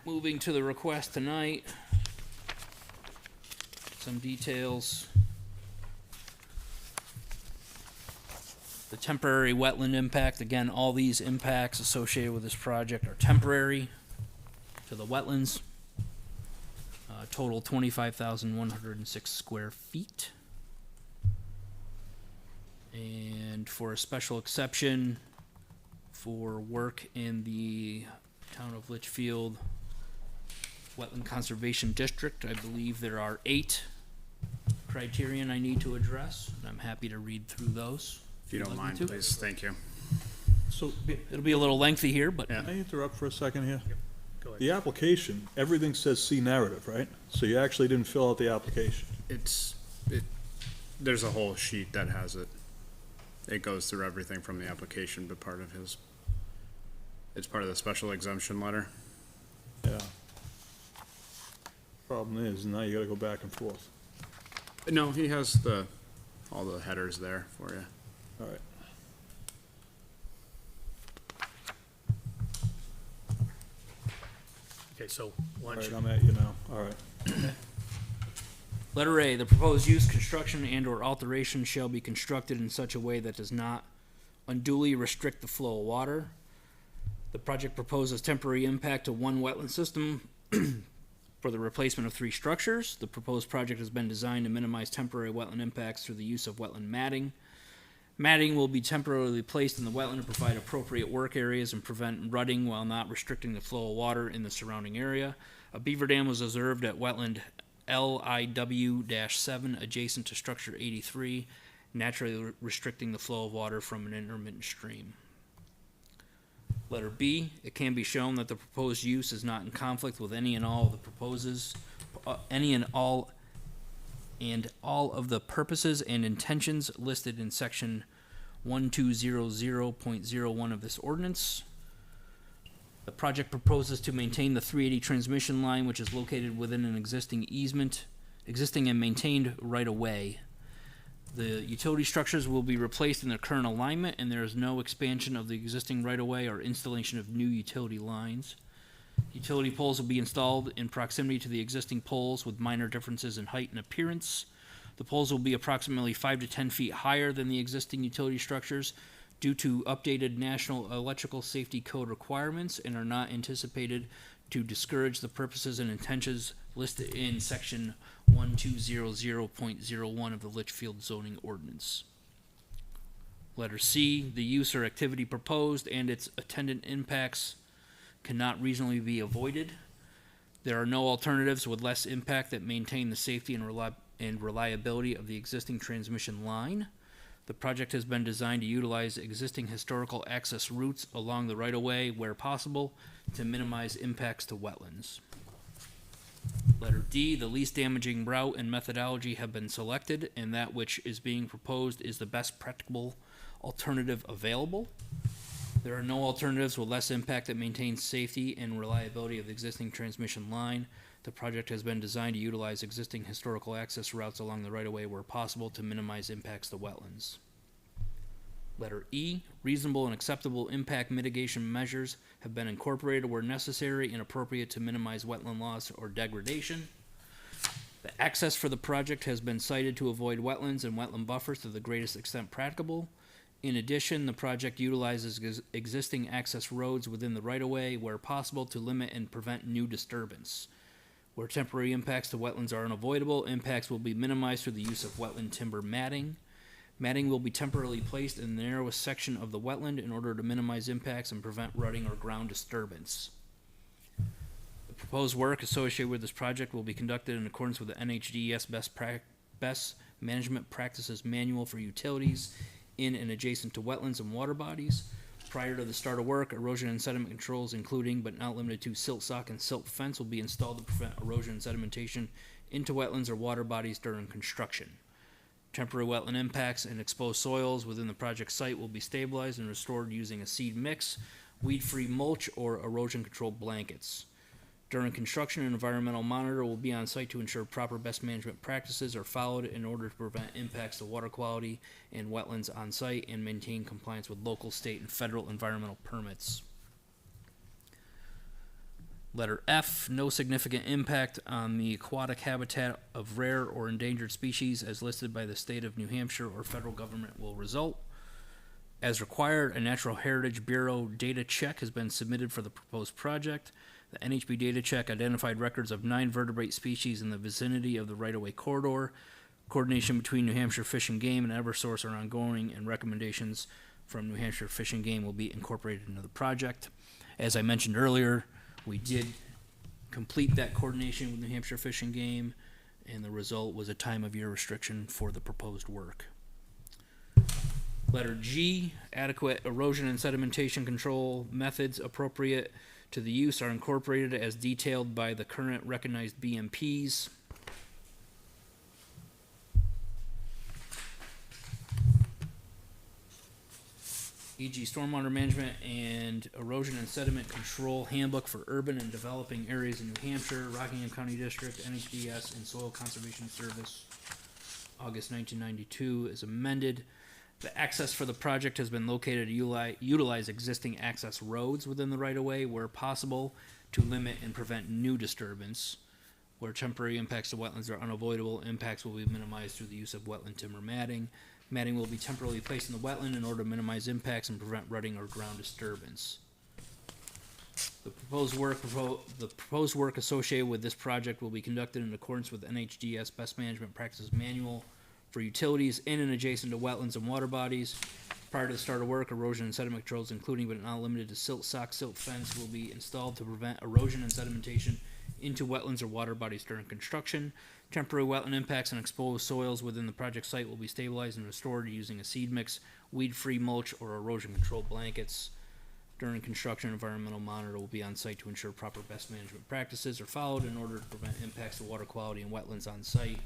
Moving to the request tonight, some details. The temporary wetland impact, again, all these impacts associated with this project are temporary to the wetlands. Total 25,106 square feet. And for a special exception for work in the town of Litchfield Wetland Conservation District, I believe there are 8 criterion I need to address, and I'm happy to read through those. If you don't You'd like mind, me to? please, thank you. So, It'll be a little lengthy here, but can I interrupt for a second here? Go ahead. The application, everything says see narrative, right? So you actually didn't fill out the application. There's a whole sheet that has it. It goes through everything from the application, but it's part of the special exemption letter. Yeah. Problem is, now you gotta go back and forth. No, he has all the headers there for you. All right. Okay, so why All don't right, you, I'm at you now. All right. letter A, the proposed use, construction, and/or alteration shall be constructed in such a way that does not unduly restrict the flow of water. The project proposes temporary impact to one wetland system for the replacement of 3 structures. The proposed project has been designed to minimize temporary wetland impacts through the use of wetland matting. Matting will be temporarily placed in the wetland to provide appropriate work areas and prevent rutting while not restricting the flow of water in the surrounding area. A beaver dam was observed at wetland LIW-7 adjacent to structure 83, naturally restricting the flow of water from an intermittent stream. Letter B, it can be shown that the proposed use is not in conflict with any and all of the all of the purposes and intentions listed in section 1200.01 of this ordinance. The project proposes to maintain the 380 transmission line, which is located within an existing and maintained right-of-way. The utility structures will be replaced in their current alignment, and there is no expansion of the existing right-of-way or installation of new utility lines. Utility poles will be installed in proximity to the existing poles with minor differences in height and appearance. The poles will be approximately 5 to 10 feet higher than the existing utility structures due to updated National Electrical Safety Code requirements and are not anticipated to discourage the purposes and intentions listed in section 1200.01 of the Litchfield zoning ordinance. Letter C, the use or activity proposed and its attendant impacts cannot reasonably be avoided. There are no alternatives with less impact that maintain the safety and reliability of the existing transmission line. The project has been designed to utilize existing historical access routes along the right-of-way where possible to minimize impacts to wetlands. Letter D, the least damaging route and methodology have been selected, and that which is being proposed is the best practicable alternative available. There are no alternatives with less impact that maintains safety and reliability of the existing transmission line. The project has been designed to utilize existing historical access routes along the right-of-way where possible to minimize impacts to wetlands. Letter E, reasonable and acceptable impact mitigation measures have been incorporated where necessary and appropriate to minimize wetland loss or degradation. The access for the project has been cited to avoid wetlands and wetland buffers to the greatest extent practicable. In addition, the project utilizes existing access roads within the right-of-way where possible to limit and prevent new disturbance. Where temporary impacts to wetlands are unavoidable, impacts will be minimized through the use of wetland timber matting. Matting will be temporarily placed in the narrowest section of the wetland in order to minimize impacts and prevent rutting or ground disturbance. The proposed work associated with this project will be conducted in accordance with the NHDES Best Management Practices Manual for Utilities in and adjacent to wetlands and water bodies. Prior to the start of work, erosion and sediment controls, including but not limited to silt sock and silt fence, will be installed to prevent erosion and sedimentation into wetlands or water bodies during construction. Temporary wetland impacts and exposed soils within the project site will be stabilized and restored using a seed mix, weed-free mulch, or erosion-controlled blankets. During construction, an environmental monitor will be on site to ensure proper best management practices are followed in order to prevent impacts to water quality and wetlands on site and maintain compliance with local, state, and federal environmental permits. Letter F, no significant impact on the aquatic habitat of rare or endangered species as listed by the state of New Hampshire or federal government will result. As required, a Natural Heritage Bureau data check has been submitted for the proposed project. The NHB data check identified records of 9 vertebrate species in the vicinity of the right-of-way corridor. Coordination between New Hampshire Fish and Game and Eversource are ongoing, and recommendations from New Hampshire Fish and Game will be incorporated into the project. As I mentioned earlier, we did complete that coordination with New Hampshire Fish and Game, and the result was a time of year restriction for the proposed work. Letter G, adequate erosion and sedimentation control methods appropriate to the use are incorporated as detailed by the current recognized BMPs. E.g. Stormwater Management and Erosion and Sediment Control Handbook for Urban and Developing Areas in New Hampshire, Rockingham County District, NHDS, and Soil Conservation Service, August 1992, is amended. The access for the project has been located to utilize existing access roads within the right-of-way where possible to limit and prevent new disturbance. Where temporary impacts to wetlands are unavoidable, impacts will be minimized through the use of wetland timber matting. Matting will be temporarily placed in the wetland in order to minimize impacts and prevent rutting or ground disturbance. The proposed work associated with this project will be conducted in accordance with NHDS Best Management Practices Manual for utilities in and adjacent to wetlands and water bodies. Prior to the start of work, erosion and sediment controls, including but not limited to silt sock, silt fence, will be installed to prevent erosion and sedimentation into wetlands or water bodies during construction. Temporary wetland impacts and exposed soils within the project site will be stabilized and restored using a seed mix, weed-free mulch, or erosion-controlled blankets. During construction, an environmental monitor will be on site to ensure proper best management practices are followed in order to prevent impacts to water quality and wetlands on site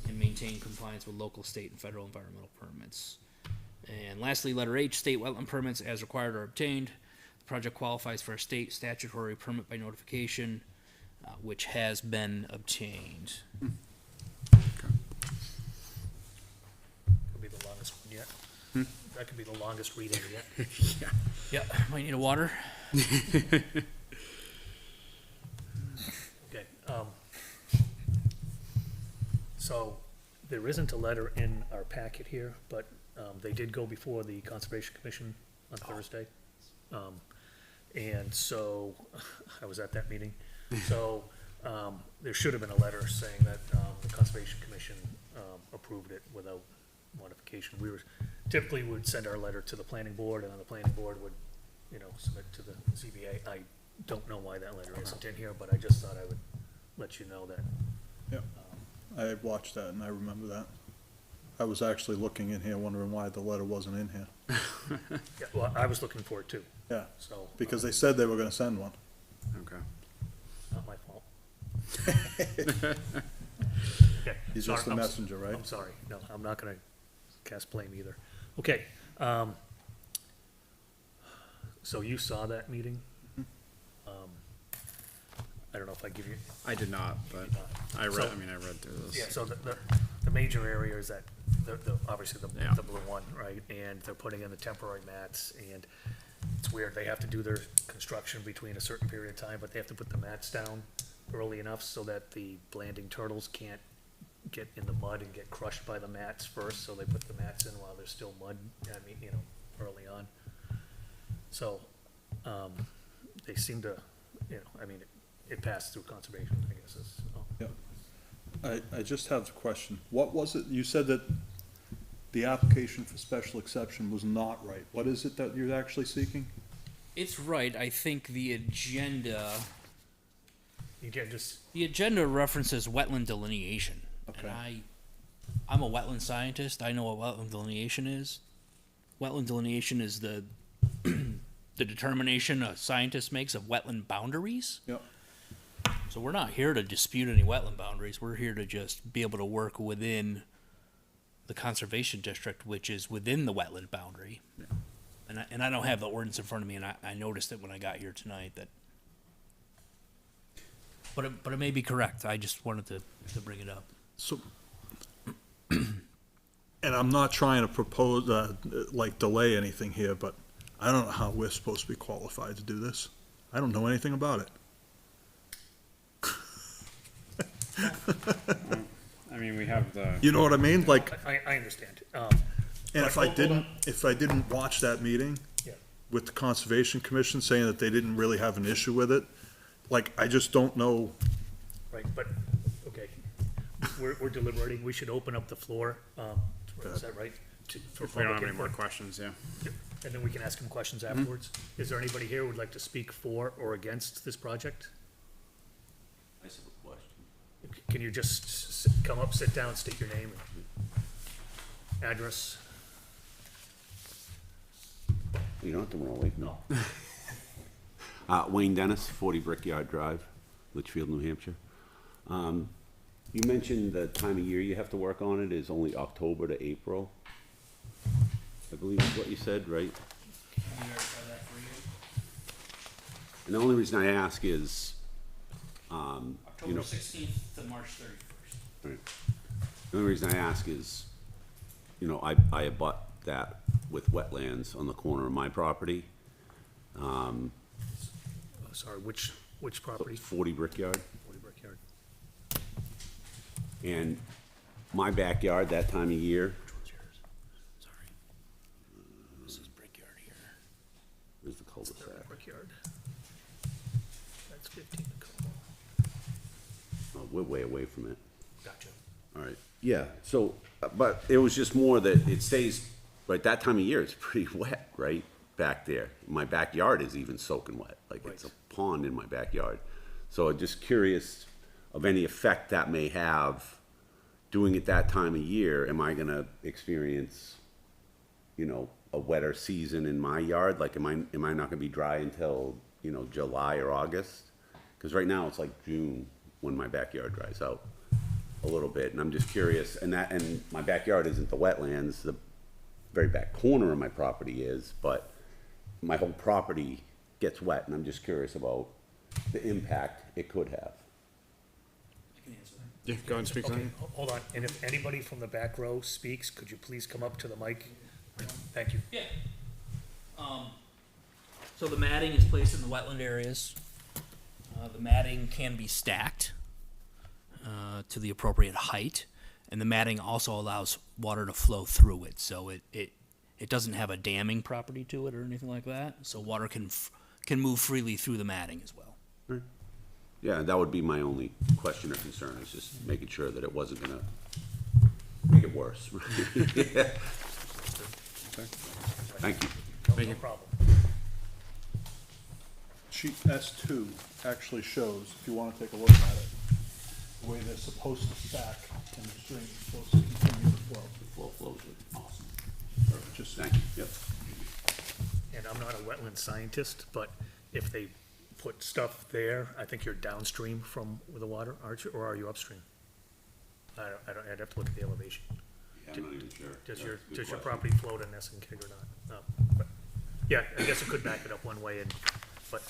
and maintain compliance with local, state, and federal environmental permits. And lastly, letter H, state wetland permits as required are obtained. The project qualifies for a state statutory permit by notification, which has been obtained. Could be the longest one yet. That could be the longest reading yet. Yeah, might need a water. Okay, so there isn't a letter in our packet here, but they did go before the Conservation Commission on Thursday. And so, I was at that meeting. So, there should have been a letter saying that the Conservation Commission approved it without modification. We were typically we would send our letter to the planning board, and then the planning board would, submit to the ZBA. I don't know why that letter isn't in here, but I just thought I would let you know that. Yeah, I watched that and I remember that. I was actually looking in here wondering why the letter wasn't in here. Yeah, well, I was looking for it too, Yeah, so. because they said they were gonna send one. Okay. Not my fault. Okay, He's sorry, just the I'm s- messenger, right? I'm sorry, no, I'm not gonna cast blame either. Okay, so you saw that meeting? I don't know if I give you, I did not, but I So- read through this. yeah, so the major area is that, obviously Yeah. the blue one, right? And they're putting in the temporary mats, and it's weird, they have to do their construction between a certain period of time, but they have to put the mats down early enough so that the landing turtles can't get in the mud and get crushed by the mats first, so they put the mats in while there's still mud, early on. So, they seem to, it passed through conservation, I guess is, Yeah. I just have a question. What was it, you said that the application for special exception was not right. What is it that you're actually seeking? It's right. I think the agenda you can't just, references wetland delineation. Okay. And I'm a wetland scientist. I know what wetland delineation is. Wetland delineation is the the determination a scientist makes of wetland boundaries. Yep. So we're not here to dispute any wetland boundaries. We're here to just be able to work within the conservation district, which is within the wetland boundary. And I don't have the ordinance in front of me, and I noticed it when I got here tonight that. But it may be correct. I just wanted to bring it up. So, and I'm not trying to propose, delay anything here, but I don't know how we're supposed to be qualified to do this. I don't know anything about it. I mean, we have the. You know what I mean? Like, I understand. and But if I hold on. didn't watch that meeting Yeah. with the Conservation Commission saying that they didn't really have an issue with it, like, I just don't know. Right, but, okay, we're deliberating, we should open up the floor, is that right? For If we don't have public any more input? questions, yeah. And then we can ask him questions afterwards. Is there anybody here who would like to speak for or against this project? I just have a question. Can you just come up, sit down, state your name and address? You don't have to run away from me. No. Wayne Dennis, 40 Brickyard Drive, Litchfield, New Hampshire. You mentioned the time of year you have to work on it is only October to April. I believe is what you said, right? And the only reason I ask is, October 16th to March 31st. right. The only reason I ask is, I abut that with wetlands on the corner of my property. Oh, sorry, which property? 40 Brickyard. 40 Brickyard. And my backyard, that time of year, Which one's yours? Sorry. This is Brickyard here. is the cul-de-sac. Third Brickyard. That's 15 to go. We're way away from it. Gotcha. All right. Yeah, so, but it was just more that it stays, right, that time of year, it's pretty wet, right, back there. My backyard is even soaking wet, like it's a Right. pond in my backyard. So I'm just curious of any effect that may have doing it that time of year. Am I gonna experience, a wetter season in my yard? Like, am I not gonna be dry until, July or August? Because right now it's like June when my backyard dries out a little bit, and I'm just curious, and my backyard isn't the wetlands, the very back corner of my property is, but my whole property gets wet, and I'm just curious about the impact it could have. I can answer that. Yeah, go ahead and speak to Okay, them. hold on, and if anybody from the back row speaks, could you please come up to the mic? Thank you. Yeah. So the matting is placed in the wetland areas. The matting can be stacked to the appropriate height, and the matting also allows water to flow through it, so it doesn't have a damming property to it or anything like that. So water can move freely through the matting as well. Yeah, that would be my only question or concern, is just making sure that it wasn't gonna make it worse. Thank you. No problem. Sheet S2 actually shows, if you wanna take a look at it, the way they're supposed to stack and the stream is supposed to continue to flow. The flow flows with, awesome. Just, Thank you, yep. And I'm not a wetland scientist, but if they put stuff there, I think you're downstream from the water, aren't you, or are you upstream? I'd have to look at the elevation. Yeah, I'm not even sure. Does That's your, a good does your question. property float in Nessun or not? No, but, yeah, I guess it could back it up one way and, but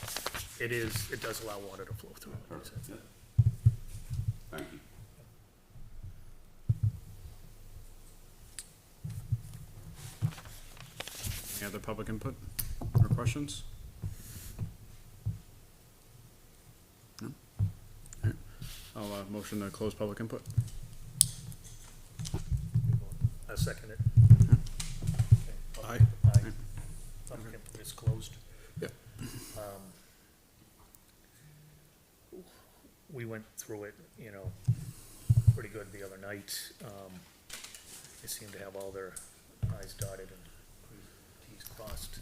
it does allow water to flow through. like you said. Perfect, yeah. Thank you. Any other public input or questions? No? Alright. I'll, motion to close public input. I second it. Aye. Aye. Public input is closed. Yep. We went through it, pretty good the other night. They seem to have all their i's dotted and t's crossed.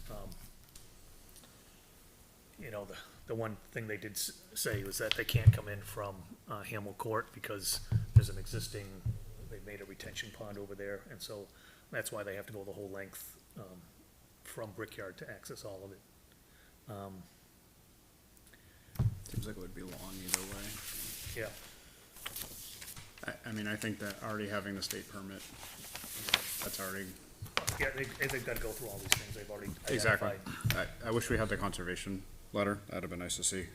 The one thing they did say was that they can't come in from, Hamel Court because there's an existing, they made a retention pond over there, and so that's why they have to go the whole length, from Brickyard to access all of it. Seems like it would be long either way. Yeah, I mean, I think that already having the state permit, that's already, yeah, they've gotta go through all these things, they've already exactly. identified. I wish we had the conservation letter, that'd have been nice to see,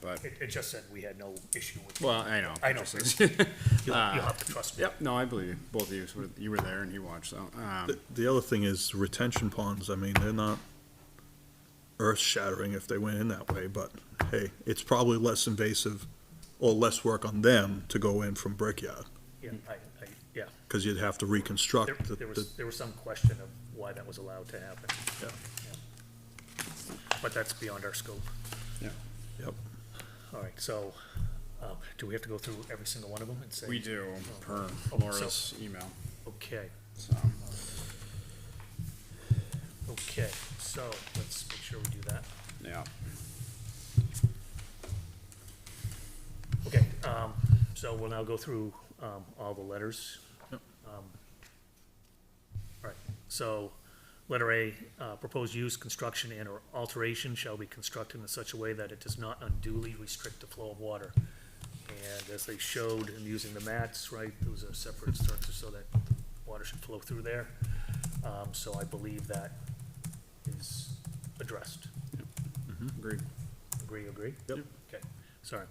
but, It just said we had no issue with. well, I know. I know, Just- you'll have to trust me. Yep, no, I believe you, both of you were there and you watched, so, the other thing is retention ponds, I mean, they're not earth-shattering if they went in that way, but hey, it's probably less invasive or less work on them to go in from Brickyard, Yeah, yeah, because you'd have to reconstruct there the, was some question of why that was allowed to happen. yeah, But that's beyond our scope. yeah. yep. All right, so, do we have to go through every single one of them and say? We do, per Oh, Laura's email, Okay, so. okay, so let's make sure we do that. Yeah. Okay, so we'll now go through, all the letters. Yep. All right, so, letter A, proposed use, construction, and or alteration shall be constructed in such a way that it does not unduly restrict the flow of water. And as they showed in using the mats, right, those are separate structures so that water should flow through there. So I believe that is addressed. Agreed. Agree? Yep. Okay, sorry.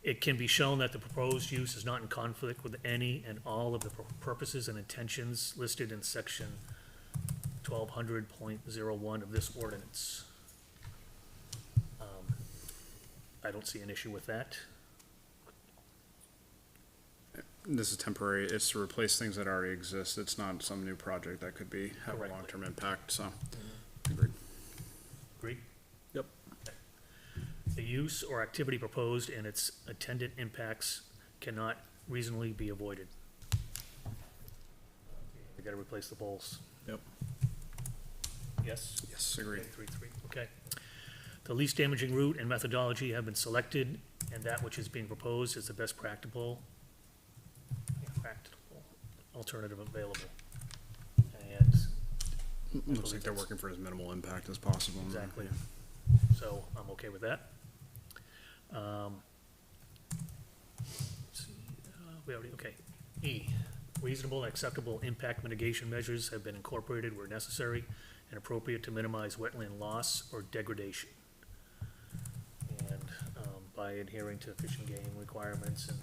It can be shown that the proposed use is not in conflict with any and all of the purposes and intentions listed in section 1200.01 of this ordinance. I don't see an issue with that. This is temporary, it's to replace things that already exist, it's not some new project that could be, have a Correctly. long-term impact, so. Agreed. Agree? Yep. The use or activity proposed and its attendant impacts cannot reasonably be avoided. We gotta replace the bowls. Yep. Yes? Yes, agreed. Okay, 3-3, okay. The least damaging route and methodology have been selected, and that which is being proposed is the best practicable alternative available. And Looks like they're working for as minimal impact as possible. exactly, Yeah. so I'm okay with that. Let's see, we already, okay. E, reasonable and acceptable impact mitigation measures have been incorporated where necessary and appropriate to minimize wetland loss or degradation. And, by adhering to fish and game requirements and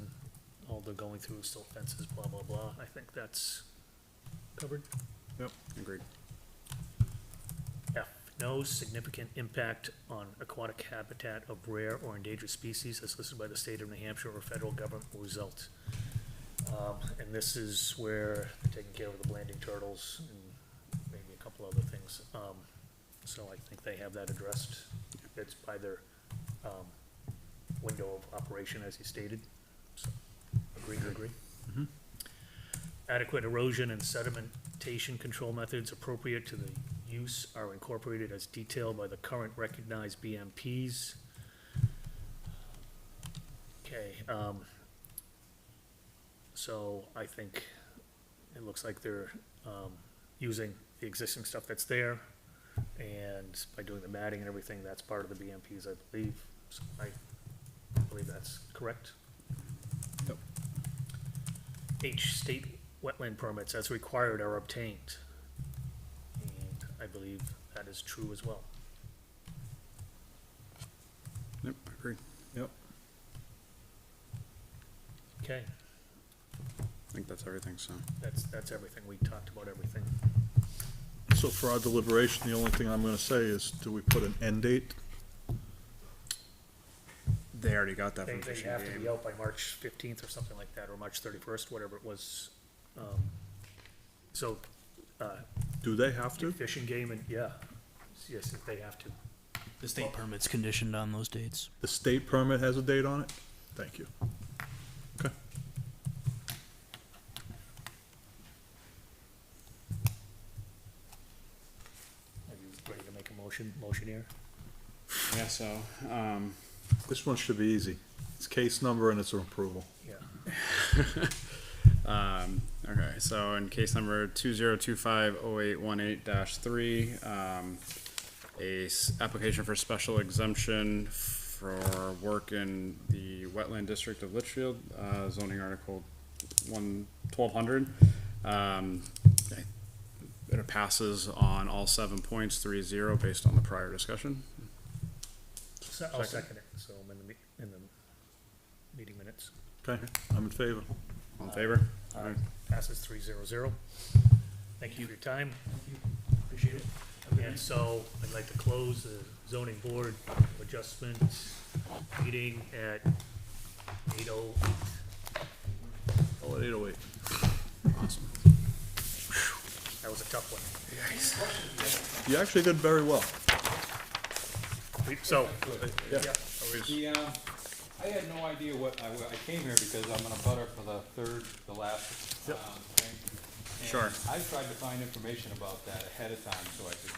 all the going through silt fences, blah, blah, blah, I think that's covered. Yep, agreed. F, no significant impact on aquatic habitat of rare or endangered species as listed by the state of New Hampshire or federal government will result. And this is where they're taking care of the blanding turtles and maybe a couple other things. So I think they have that addressed. It's by their, window of operation as you stated. So, agree? Adequate erosion and sedimentation control methods appropriate to the use are incorporated as detailed by the current recognized BMPs. Okay, so I think it looks like they're, using the existing stuff that's there, and by doing the matting and everything, that's part of the BMPs, I believe. So I believe that's correct. Yep. H, state wetland permits as required are obtained. And I believe that is true as well. Yep, agree. Yep. Okay, I think that's everything, so. that's everything. We talked about everything. So for our deliberation, the only thing I'm gonna say is, do we put an end date? They already got that They, from they Fish and have to be Game. out by March 15th or something like that, or March 31st, whatever it was. So, Do they have to? Fish and Game, and, yeah, yes, if they have to. The state permit's conditioned on those dates. The state permit has a date on it? Thank you. Okay. Are you ready to make a motion here? Yeah, so, This one should be easy. It's case number and it's an approval. Yeah. okay, so in case number 2025-0818-3, application for special exemption for work in the wetland district of Litchfield, zoning article 1200. It passes on all 7 points, 3-0, based on the prior discussion. I'll second it, so I'm in the meeting minutes. Okay, I'm in favor. All in favor? Passes 3-0. Thank you for your time. Appreciate it. And so I'd like to close the zoning board adjustment meeting at 8:08. All at 8:08. That was a tough one. You actually did very well. So, Yeah. I had no idea what, I came here because I'm in a butter for the last, thing. Sure. And I tried to find information about that ahead of time, so I could